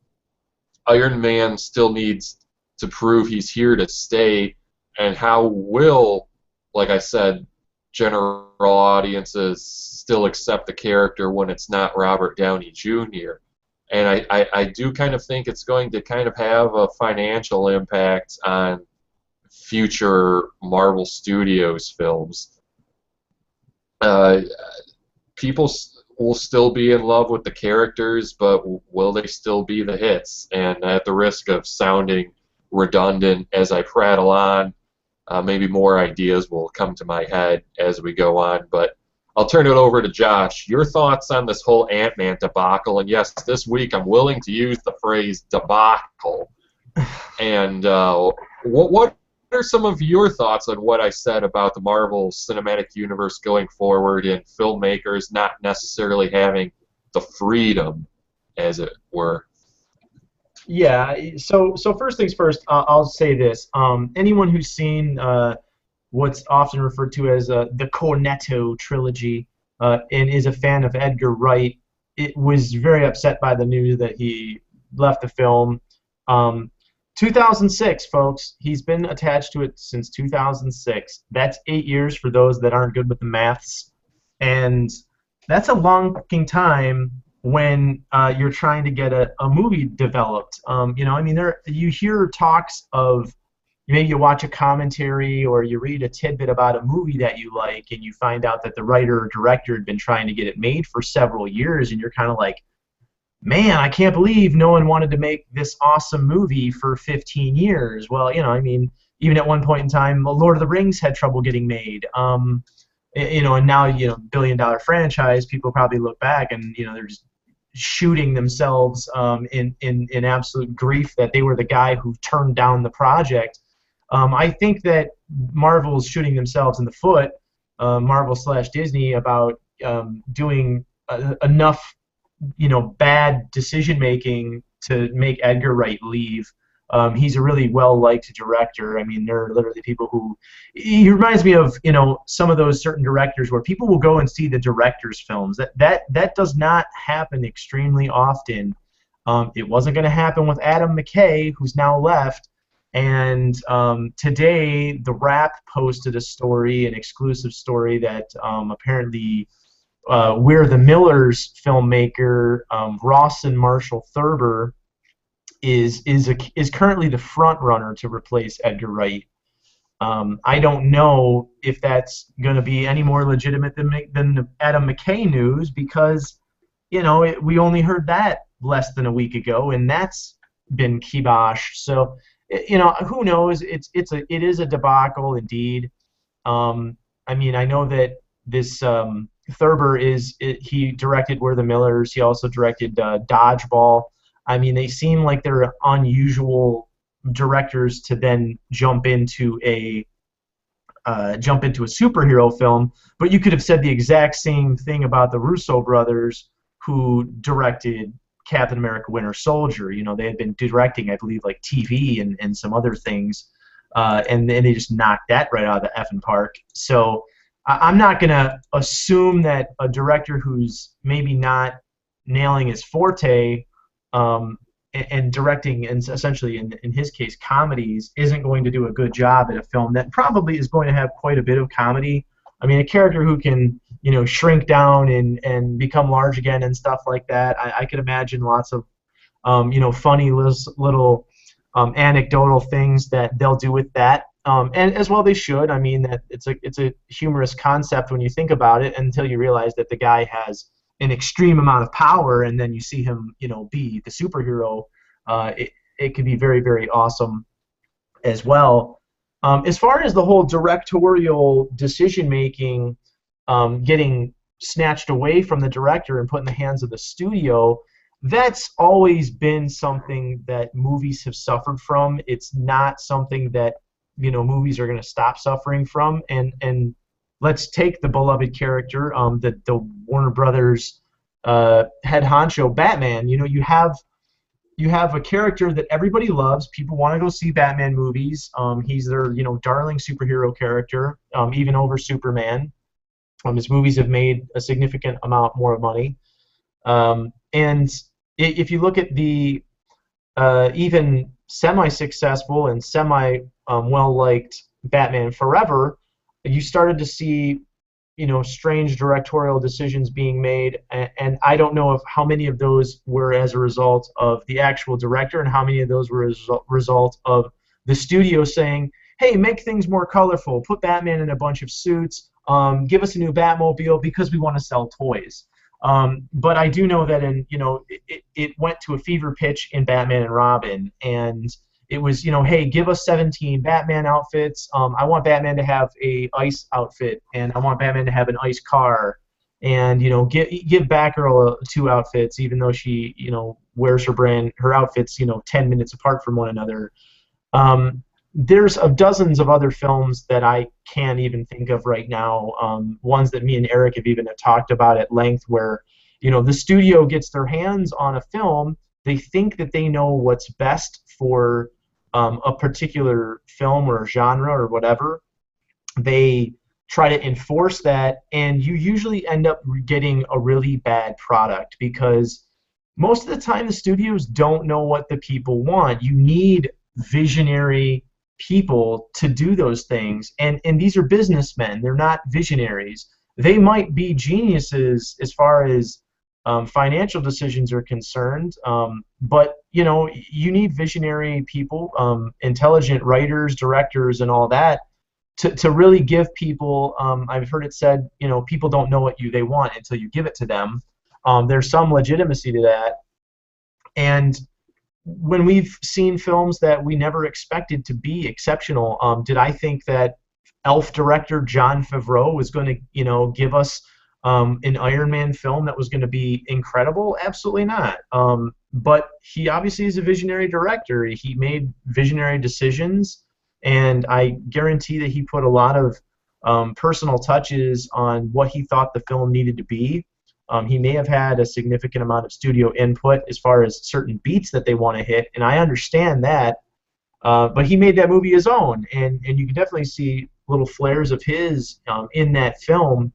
Speaker 2: Iron Man still needs to prove he's here to stay, and how will, like I said, general audiences still accept the character when it's not Robert Downey Jr.? And I do kind of think it's going to kind of have a financial impact on future Marvel Studios films. People will still be in love with the characters, but will they still be the hits? And at the risk of sounding redundant as I prattle on, maybe more ideas will come to my head as we go on, but I'll turn it over to Josh. Your thoughts on this whole Ant-Man debacle? And yes, this week I'm willing to use the phrase debacle. And what are some of your thoughts on what I said about the Marvel Cinematic Universe going forward and filmmakers not necessarily having the freedom, as it were?
Speaker 1: Yeah. So first things first, I'll say this. Anyone who's seen what's often referred to as the Cornetto trilogy, and is a fan of Edgar Wright, it was very upset by the news that he left the film. 2006, folks. He's been attached to it since 2006. That's 8 years for those that aren't good with the maths, and that's a long fucking time when you're trying to get a movie developed. You know, I mean, you hear talks of, maybe you watch a commentary or you read a tidbit about a movie that you like, and you find out that the writer or director had been trying to get it made for several years, and you're kind of like, man, I can't believe no one wanted to make this awesome movie for 15 years. Well, you know, I mean, even at one point in time, Lord of the Rings had trouble getting made. You know, and now, you know, billion-dollar franchise, people probably look back and, you know, they're just shooting themselves in absolute grief that they were the guy who turned down the project. I think that Marvel's shooting themselves in the foot, Marvel/Disney, about doing enough, you know, bad decision making to make Edgar Wright leave. He's a really well-liked director. I mean, there are literally people who... He reminds me of, you know, some of those certain directors where people will go and see the director's films. That does not happen extremely often. It wasn't going to happen with Adam McKay, who's now left. And today, The Wrap posted a story, an exclusive story, that apparently We're the Millers filmmaker, Rawson Marshall Thurber, is currently the front runner to replace Edgar Wright. I don't know if that's going to be any more legitimate than the Adam McKay news, because, you know, we only heard that less than a week ago, and that's been kibosh. So, you know, who knows? It is a debacle indeed. I mean, I know that this Thurber he directed We're the Millers. He also directed Dodgeball. I mean, they seem like they're unusual directors to then jump into a superhero film. But you could have said the exact same thing about the Russo brothers, who directed Captain America: Winter Soldier. You know, they had been directing, I believe, like TV and some other things, and they just knocked that right out of the effing park. So I'm not going to assume that a director who's maybe not nailing his forte and directing, and essentially in his case comedies, isn't going to do a good job at a film that probably is going to have quite a bit of comedy. I mean, a character who can, you know, shrink down and become large again and stuff like that. I could imagine lots of, you know, funny little anecdotal things that they'll do with that. And as well they should. I mean, that it's a humorous concept when you think about it, until you realize that the guy has an extreme amount of power, and then you see him, be the superhero. It can be very, very awesome as well. As far as the whole directorial decision making getting snatched away from the director and put in the hands of the studio, that's always been something that movies have suffered from. It's not something that movies are going to stop suffering from. And let's take the beloved character, the Warner Brothers head honcho Batman. You have a character that everybody loves. People want to go see Batman movies. He's their darling superhero character, even over Superman. His movies have made a significant amount more money. And if you look at the even semi-successful and semi-well-liked Batman Forever, you started to see strange directorial decisions being made, and I don't know how many of those were as a result of the actual director and how many of those were as a result of the studio saying, hey, make things more colorful, put Batman in a bunch of suits, give us a new Batmobile because we want to sell toys. But I do know that it went to a fever pitch in Batman and Robin, and it was, hey, give us 17 Batman outfits. I want Batman to have a ice outfit, and I want Batman to have an ice car, and give Batgirl 2 outfits, even though she wears her outfits 10 minutes apart from one another. There's dozens of other films that I can't even think of right now. Ones that me and Eric have even talked about at length, where the studio gets their hands on a film. They think that they know what's best for a particular film or genre or whatever. They try to enforce that, and you usually end up getting a really bad product because most of the time the studios don't know what the people want. You need visionary people to do those things, and these are businessmen. They're not visionaries. They might be geniuses as far as financial decisions are concerned, but you need visionary people, intelligent writers, directors, and all that to really give people. I've heard it said, people don't know what they want until you give it to them. There's some legitimacy to that, and when we've seen films that we never expected to be exceptional, did I think that Elf director Jon Favreau was going to, give us an Iron Man film that was going to be incredible? Absolutely not. But he obviously is a visionary director. He made visionary decisions, and I guarantee that he put a lot of personal touches on what he thought the film needed to be. He may have had a significant amount of studio input as far as certain beats that they want to hit, and I understand that. But he made that movie his own, and you can definitely see little flares of his in that film,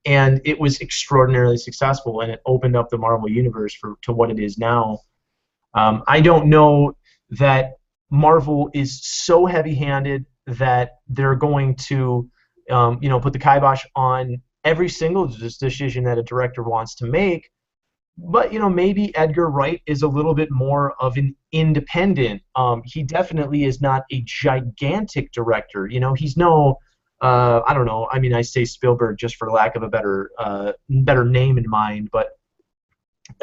Speaker 1: and it was extraordinarily successful, and it opened up the Marvel Universe to what it is now. I don't know that Marvel is so heavy-handed that they're going to put the kibosh on every single decision that a director wants to make, but maybe Edgar Wright is a little bit more of an independent. He definitely is not a gigantic director. He's no, I don't know. I mean, I say Spielberg just for lack of a better name in mind, but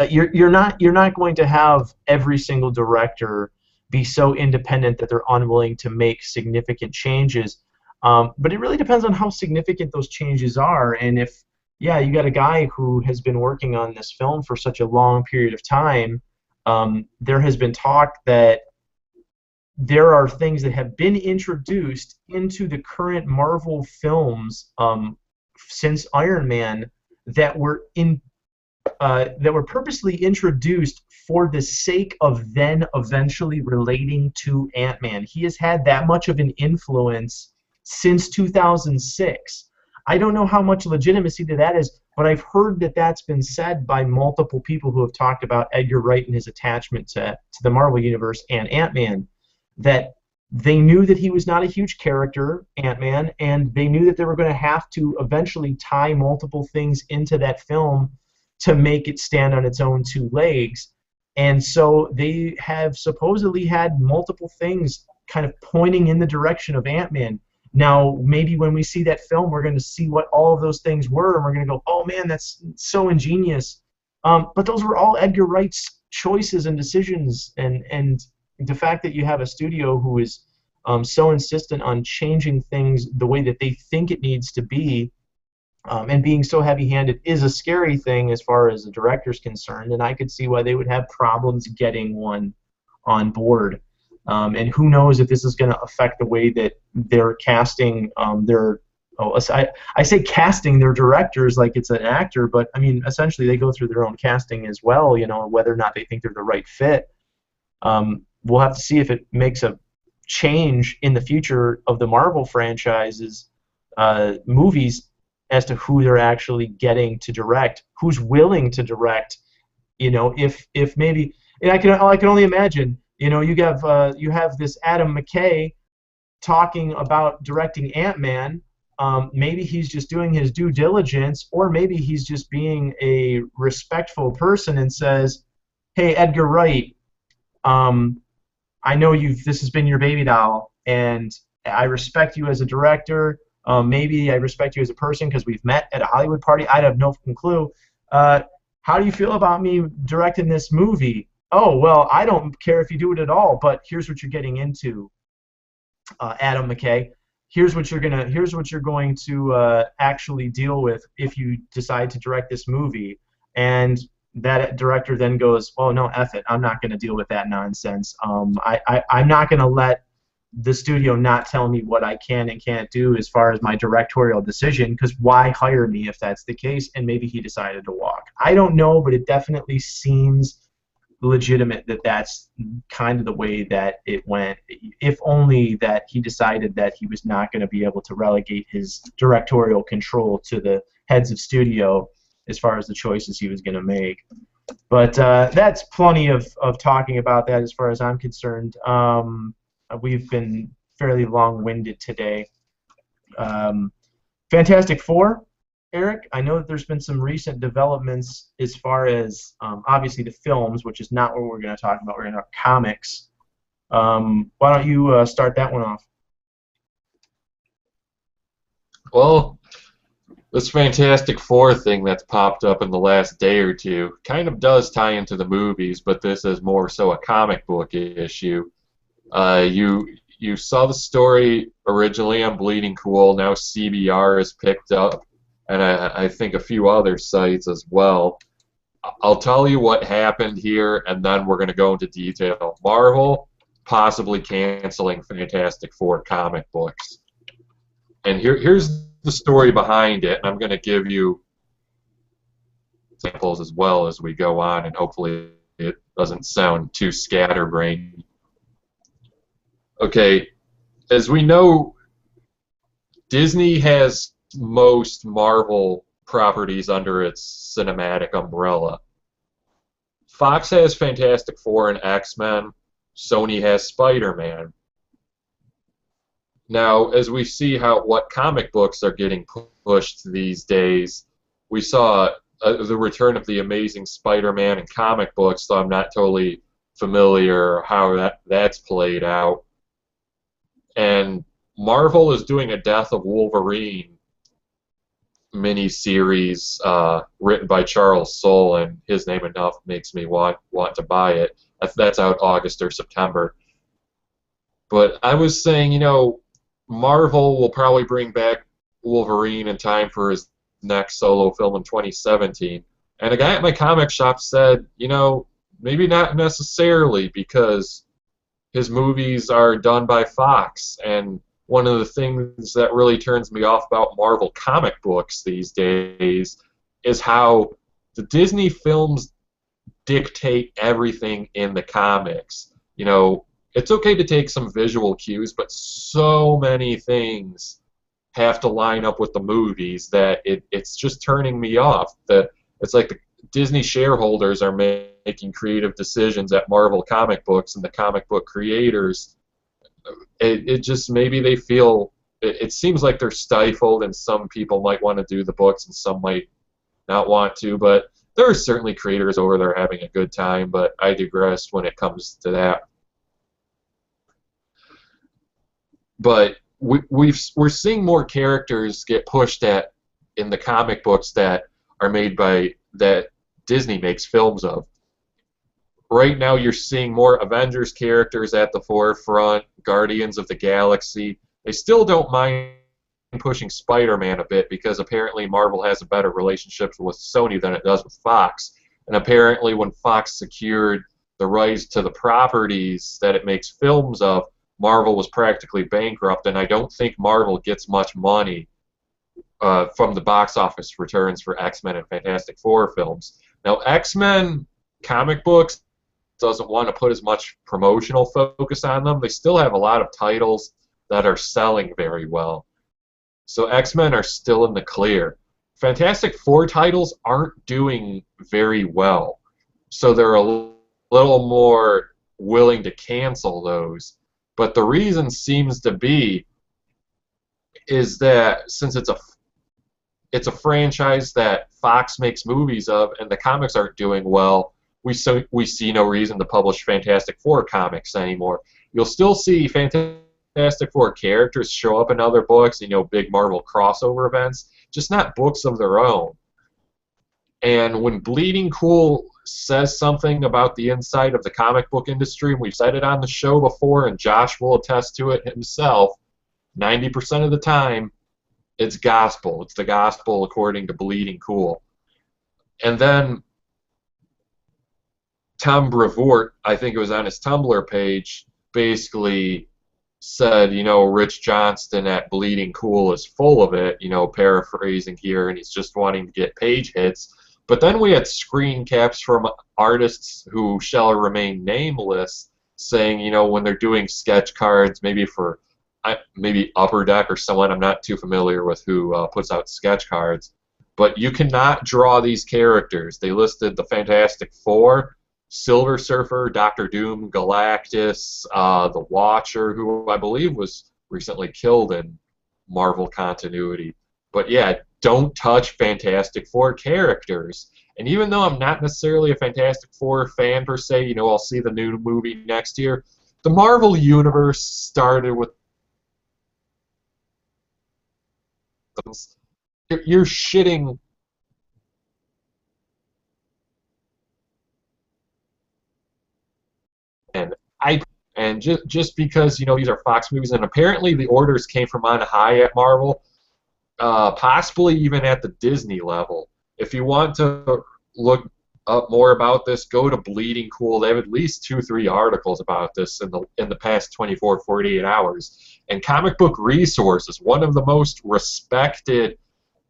Speaker 1: you're not going to have every single director be so independent that they're unwilling to make significant changes. But it really depends on how significant those changes are, and if, you got a guy who has been working on this film for such a long period of time, there has been talk that there are things that have been introduced into the current Marvel films since Iron Man that were purposely introduced for the sake of then eventually relating to Ant-Man. He has had that much of an influence since 2006. I don't know how much legitimacy to that is, but I've heard that that's been said by multiple people who have talked about Edgar Wright and his attachment to the Marvel Universe and Ant-Man, that they knew that he was not a huge character, Ant-Man, and they knew that they were going to have to eventually tie multiple things into that film to make it stand on its own 2 legs. And so they have supposedly had multiple things kind of pointing in the direction of Ant-Man. Now, maybe when we see that film, we're going to see what all of those things were, and we're going to go, oh man, that's so ingenious. But those were all Edgar Wright's choices and decisions, and the fact that you have a studio who is so insistent on changing things the way that they think it needs to be, and being so heavy-handed is a scary thing as far as the director's concerned, and I could see why they would have problems getting one on board. And who knows if this is going to affect the way that they're casting I say casting their directors like it's an actor, but I mean essentially they go through their own casting as well, whether or not they think they're the right fit. We'll have to see if it makes a change in the future of the Marvel franchise's movies as to who they're actually getting to direct, who's willing to direct. If maybe, and I can only imagine. You have this Adam McKay talking about directing Ant-Man. Maybe he's just doing his due diligence, or maybe he's just being a respectful person and says, "Hey, Edgar Wright, I know this has been your baby doll, and I respect you as a director. Maybe I respect you as a person because we've met at a Hollywood party. I have no fucking clue. How do you feel about me directing this movie? Oh, well, I don't care if you do it at all, but here's what you're getting into, Adam McKay. Here's what you're going to actually deal with if you decide to direct this movie." And that director then goes, "Oh no, F it. I'm not going to deal with that nonsense. I'm not going to let the studio not tell me what I can and can't do as far as my directorial decision, because why hire me if that's the case?" And maybe he decided to walk. I don't know, but it definitely seems legitimate that that's kind of the way that it went. If only that he decided that he was not going to be able to relegate his directorial control to the heads of studio as far as the choices he was going to make. But that's plenty of talking about that as far as I'm concerned. We've been fairly long-winded today. Fantastic Four. Eric, I know that there's been some recent developments as far as obviously the films, which is not what we're going to talk about. We're going to talk comics. Why don't you start that one off?
Speaker 2: Well, this Fantastic Four thing that's popped up in the last day or two kind of does tie into the movies, but this is more so a comic book issue. You saw the story originally on Bleeding Cool. Now CBR has picked up, and I think a few other sites as well. I'll tell you what happened here, and then we're going to go into detail. Marvel possibly canceling Fantastic Four comic books. And here's the story behind it, and I'm going to give you examples as well as we go on, and hopefully it doesn't sound too scatterbrained. Okay, as we know, Disney has most Marvel properties under its cinematic umbrella. Fox has Fantastic Four and X-Men. Sony has Spider-Man. Now, as we see what comic books are getting pushed these days, we saw the return of the Amazing Spider-Man in comic books, so I'm not totally familiar how that's played out. And Marvel is doing a Death of Wolverine miniseries written by Charles Soule, and his name enough makes me want to buy it. That's out August or September. But I was saying, Marvel will probably bring back Wolverine in time for his next solo film in 2017. And a guy at my comic shop said, maybe not necessarily, because his movies are done by Fox. And one of the things that really turns me off about Marvel comic books these days is how the Disney films dictate everything in the comics. It's okay to take some visual cues, but so many things have to line up with the movies that it's just turning me off. It's like the Disney shareholders are making creative decisions at Marvel comic books, and the comic book creators, it just, maybe they feel, it seems like they're stifled, and some people might want to do the books and some might not want to, but there are certainly creators over there having a good time, but I digress when it comes to that. But we're seeing more characters get pushed at in the comic books that are made by that Disney makes films of. Right now, you're seeing more Avengers characters at the forefront, Guardians of the Galaxy. They still don't mind pushing Spider-Man a bit because apparently Marvel has a better relationship with Sony than it does with Fox. And apparently, when Fox secured the rights to the properties that it makes films of, Marvel was practically bankrupt, and I don't think Marvel gets much money from the box office returns for X-Men and Fantastic Four films. Now, X-Men comic books doesn't want to put as much promotional focus on them. They still have a lot of titles that are selling very well. So X-Men are still in the clear. Fantastic Four titles aren't doing very well. So they're a little more willing to cancel those. But the reason seems to be is that since it's a franchise that Fox makes movies of and the comics aren't doing well, we see no reason to publish Fantastic Four comics anymore. You'll still see Fantastic Four characters show up in other books, big Marvel crossover events, just not books of their own. And when Bleeding Cool says something about the inside of the comic book industry, and we've said it on the show before, and Josh will attest to it himself, 90% of the time, it's gospel. It's the gospel according to Bleeding Cool. And then Tom Brevoort, I think it was on his Tumblr page, basically said, Rich Johnston at Bleeding Cool is full of it, paraphrasing here, and he's just wanting to get page hits. But then we had screen caps from artists who shall remain nameless saying, when they're doing sketch cards, maybe for Upper Deck or someone, I'm not too familiar with who puts out sketch cards, but you cannot draw these characters. They listed the Fantastic Four, Silver Surfer, Doctor Doom, Galactus, the Watcher, who I believe was recently killed in Marvel continuity. But yeah, don't touch Fantastic Four characters. And even though I'm not necessarily a Fantastic Four fan per se, I'll see the new movie next year, the Marvel Universe started with you're shitting and just because these are Fox movies, and apparently the orders came from on high at Marvel, possibly even at the Disney level. If you want to look up more about this, go to Bleeding Cool. They have at least 2-3 articles about this in the past 24, 48 hours. And Comic Book Resources, one of the most respected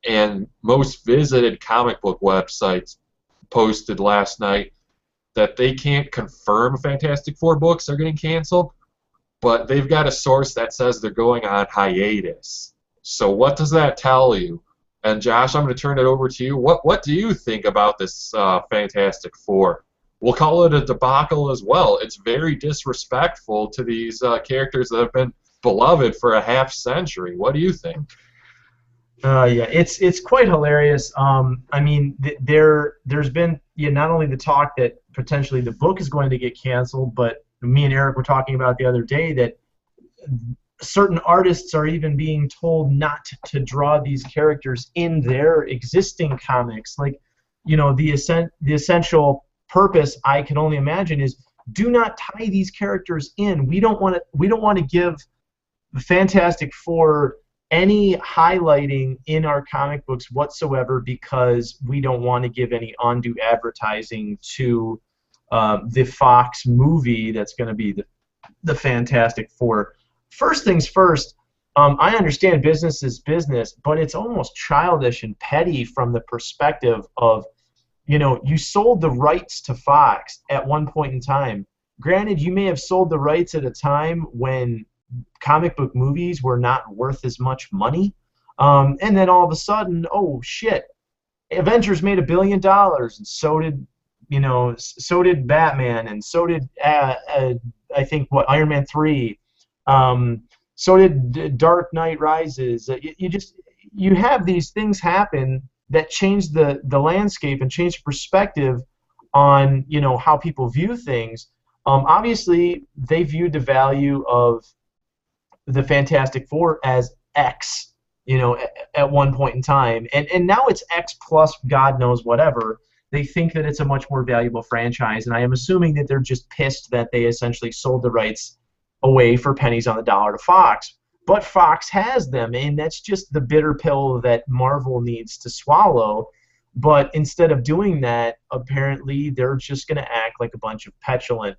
Speaker 2: and most visited comic book websites, posted last night that they can't confirm Fantastic Four books are getting canceled, but they've got a source that says they're going on hiatus. So what does that tell you? And Josh, I'm going to turn it over to you. What do you think about this Fantastic Four? We'll call it a debacle as well. It's very disrespectful to these characters that have been beloved for a half century. What do you think?
Speaker 1: Yeah, it's quite hilarious. I mean, there's been not only the talk that potentially the book is going to get canceled, but me and Eric were talking about the other day that certain artists are even being told not to draw these characters in their existing comics. Like, the essential purpose, I can only imagine, is do not tie these characters in. We don't want to give the Fantastic Four any highlighting in our comic books whatsoever because we don't want to give any undue advertising to the Fox movie that's going to be the Fantastic Four. First things first, I understand business is business, but it's almost childish and petty from the perspective of, you sold the rights to Fox at one point in time. Granted, you may have sold the rights at a time when comic book movies were not worth as much money, and then all of a sudden, oh shit, Avengers made $1 billion, and so did Batman, and so did I think Iron Man 3. So did Dark Knight Rises. You have these things happen that change the landscape and change perspective on how people view things. Obviously, they viewed the value of the Fantastic Four as X, at one point in time, and now it's X plus God knows whatever. They think that it's a much more valuable franchise, and I am assuming that they're just pissed that they essentially sold the rights away for pennies on the dollar to Fox. But Fox has them, and that's just the bitter pill that Marvel needs to swallow. But instead of doing that, apparently they're just going to act like a bunch of petulant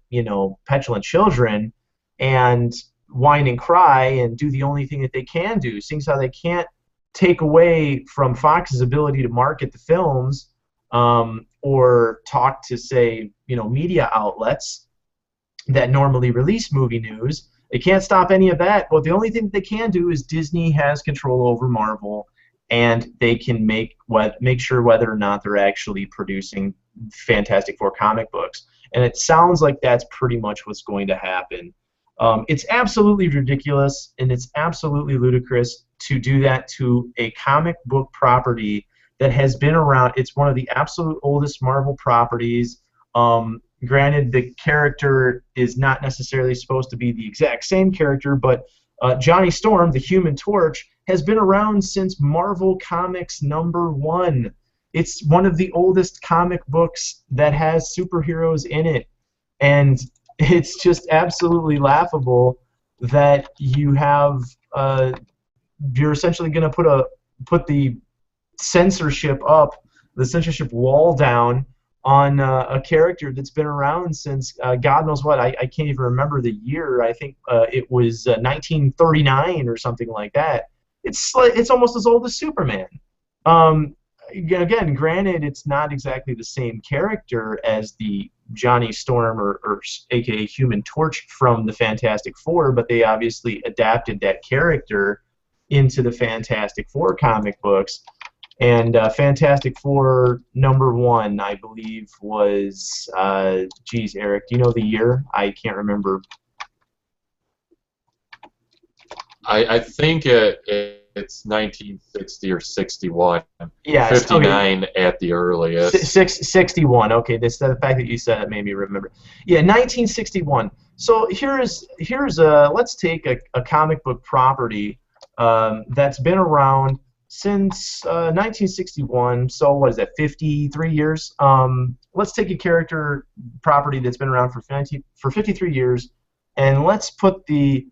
Speaker 1: children, and whine and cry and do the only thing that they can do. Seeing how they can't take away from Fox's ability to market the films, or talk to, say, media outlets that normally release movie news. They can't stop any of that, but the only thing that they can do is Disney has control over Marvel, and they can make sure whether or not they're actually producing Fantastic Four comic books. And it sounds like that's pretty much what's going to happen. It's absolutely ridiculous, and it's absolutely ludicrous to do that to a comic book property that has been around. It's one of the absolute oldest Marvel properties. Granted, the character is not necessarily supposed to be the exact same character, but Johnny Storm, the Human Torch, has been around since Marvel Comics #1. It's one of the oldest comic books that has superheroes in it, and it's just absolutely laughable that you have you're essentially going to put the censorship wall down on a character that's been around since God knows what. I can't even remember the year. I think it was 1939 or something like that. It's almost as old as Superman. Again, granted, it's not exactly the same character as the Johnny Storm or aka Human Torch from the Fantastic Four, but they obviously adapted that character into the Fantastic Four comic books. And Fantastic Four #1, I believe, was, geez, Eric, do you know the year? I can't remember.
Speaker 2: I think it's 1960 or 61.
Speaker 1: Yeah,
Speaker 2: 59 okay. At the earliest.
Speaker 1: 61. Okay, the fact that you said it made me remember. Yeah, 1961. So here's let's take a comic book property that's been around since 1961. So what is that? 53 years. Let's take a character property that's been around for 53 years, and let's put the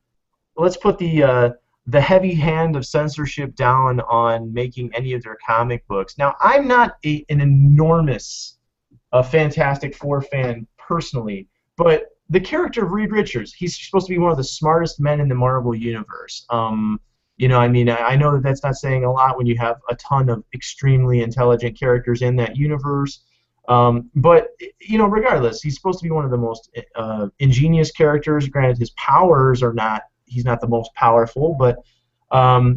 Speaker 1: heavy hand of censorship down on making any of their comic books. Now, I'm not an enormous Fantastic Four fan personally, but the character of Reed Richards, he's supposed to be one of the smartest men in the Marvel Universe. I mean, I know that that's not saying a lot when you have a ton of extremely intelligent characters in that universe. But regardless, he's supposed to be one of the most ingenious characters. Granted, his powers are not. He's not the most powerful, but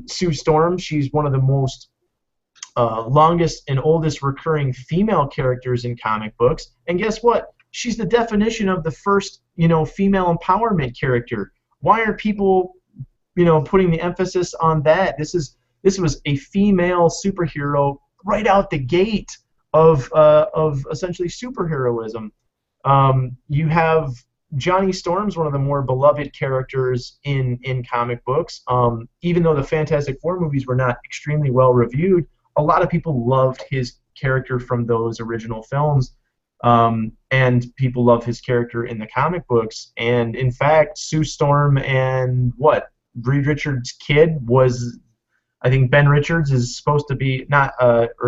Speaker 1: Sue Storm, she's one of the most longest and oldest recurring female characters in comic books. And guess what? She's the definition of the first, female empowerment character. Why are people, putting the emphasis on that? This was a female superhero right out the gate of essentially superheroism. You have Johnny Storm's one of the more beloved characters in comic books. Even though the Fantastic Four movies were not extremely well reviewed, a lot of people loved his character from those original films, and people love his character in the comic books. And in fact, Sue Storm and Reed Richards' kid was, I think Ben Richards is supposed to be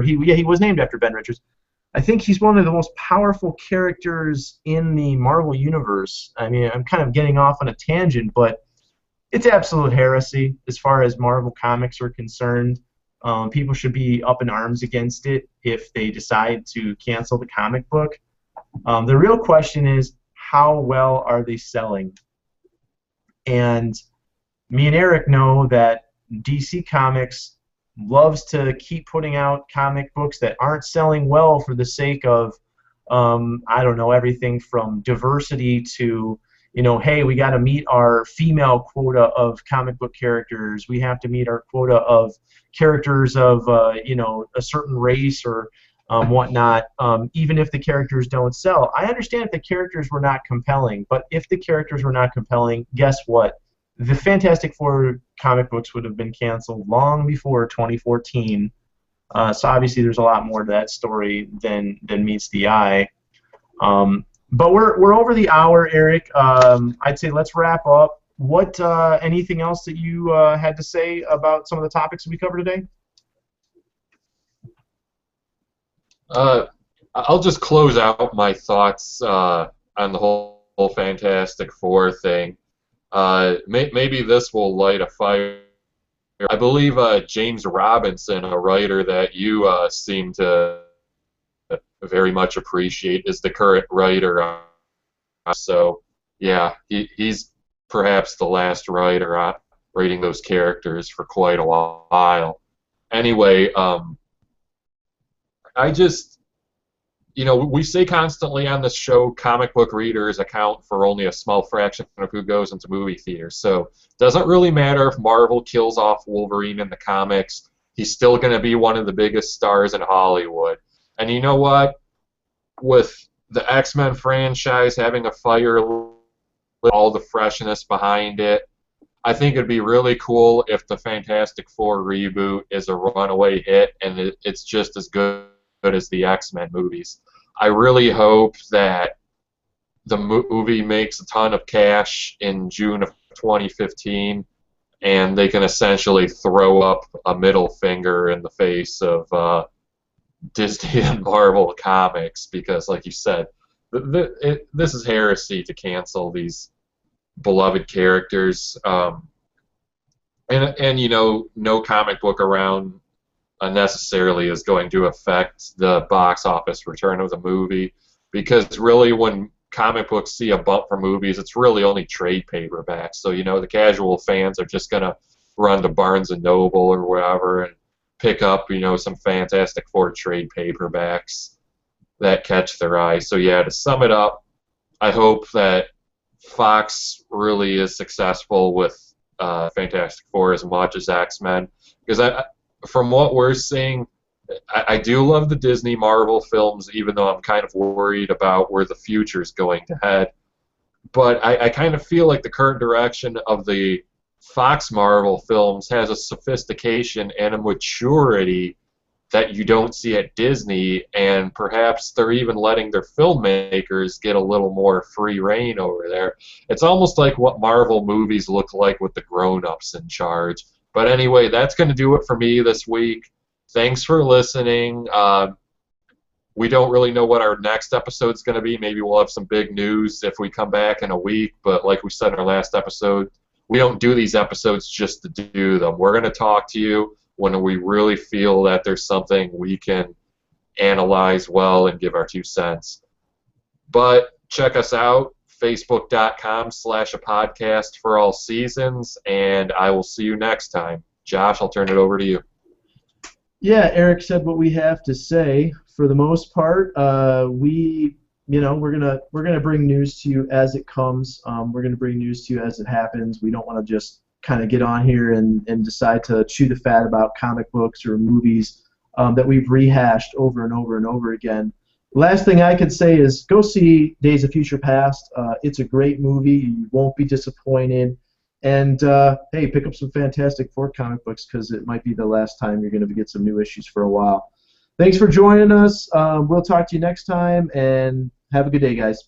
Speaker 1: he was named after Ben Richards. I think he's one of the most powerful characters in the Marvel Universe. I mean, I'm kind of getting off on a tangent, but it's absolute heresy as far as Marvel Comics are concerned. People should be up in arms against it if they decide to cancel the comic book. The real question is, how well are they selling? And me and Eric know that DC Comics loves to keep putting out comic books that aren't selling well for the sake of, I don't know, everything from diversity to, hey, we got to meet our female quota of comic book characters. We have to meet our quota of characters of, a certain race or whatnot, even if the characters don't sell. I understand if the characters were not compelling, but if the characters were not compelling, guess what? the Fantastic Four comic books would have been canceled long before 2014. So obviously there's a lot more to that story than meets the eye. But we're over the hour, Eric. I'd say let's wrap up. What anything else that you had to say about some of the topics we covered today?
Speaker 2: I'll just close out my thoughts on the whole Fantastic Four thing. Maybe this will light a fire. I believe James Robinson, a writer that you seem to very much appreciate, is the current writer. So, yeah, he's perhaps the last writer writing those characters for quite a while. Anyway, I just, we say constantly on this show, comic book readers account for only a small fraction of who goes into movie theaters. So it doesn't really matter if Marvel kills off Wolverine in the comics. He's still going to be one of the biggest stars in Hollywood. And you know what? With the X-Men franchise having a fire, all the freshness behind it, I think it'd be really cool if the Fantastic Four reboot is a runaway hit and it's just as good as the X-Men movies. I really hope that the movie makes a ton of cash in June of 2015 and they can essentially throw up a middle finger in the face of Disney and Marvel comics because, like you said, this is heresy to cancel these beloved characters. And no comic book around unnecessarily is going to affect the box office return of the movie because really when comic books see a bump for movies, it's really only trade paperbacks. So, the casual fans are just going to run to Barnes & Noble or wherever and pick up, some Fantastic Four trade paperbacks that catch their eye. So, yeah, to sum it up, I hope that Fox really is successful with Fantastic Four as much as X-Men because from what we're seeing, I do love the Disney Marvel films, even though I'm kind of worried about where the future is going to head. But I kind of feel like the current direction of the Fox Marvel films has a sophistication and a maturity that you don't see at Disney, and perhaps they're even letting their filmmakers get a little more free reign over there. It's almost like what Marvel movies look like with the grown-ups in charge. But anyway, that's going to do it for me this week. Thanks for listening. We don't really know what our next episode's going to be. Maybe we'll have some big news if we come back in a week. But like we said in our last episode, we don't do these episodes just to do them. We're going to talk to you when we really feel that there's something we can analyze well and give our 2 cents. But check us out, facebook.com/a-podcast for all seasons, and I will see you next time. Josh, I'll turn it over to you.
Speaker 1: Yeah, Eric said what we have to say. For the most part, we're gonna bring news to you as it comes. We're gonna bring news to you as it happens. We don't want to just kind of get on here and decide to chew the fat about comic books or movies that we've rehashed over and over and over again. Last thing I could say is go see Days of Future Past. It's a great movie. You won't be disappointed. And, hey, pick up some Fantastic Four comic books because it might be the last time you're going to get some new issues for a while. Thanks for joining us. We'll talk to you next time, and have a good day, guys.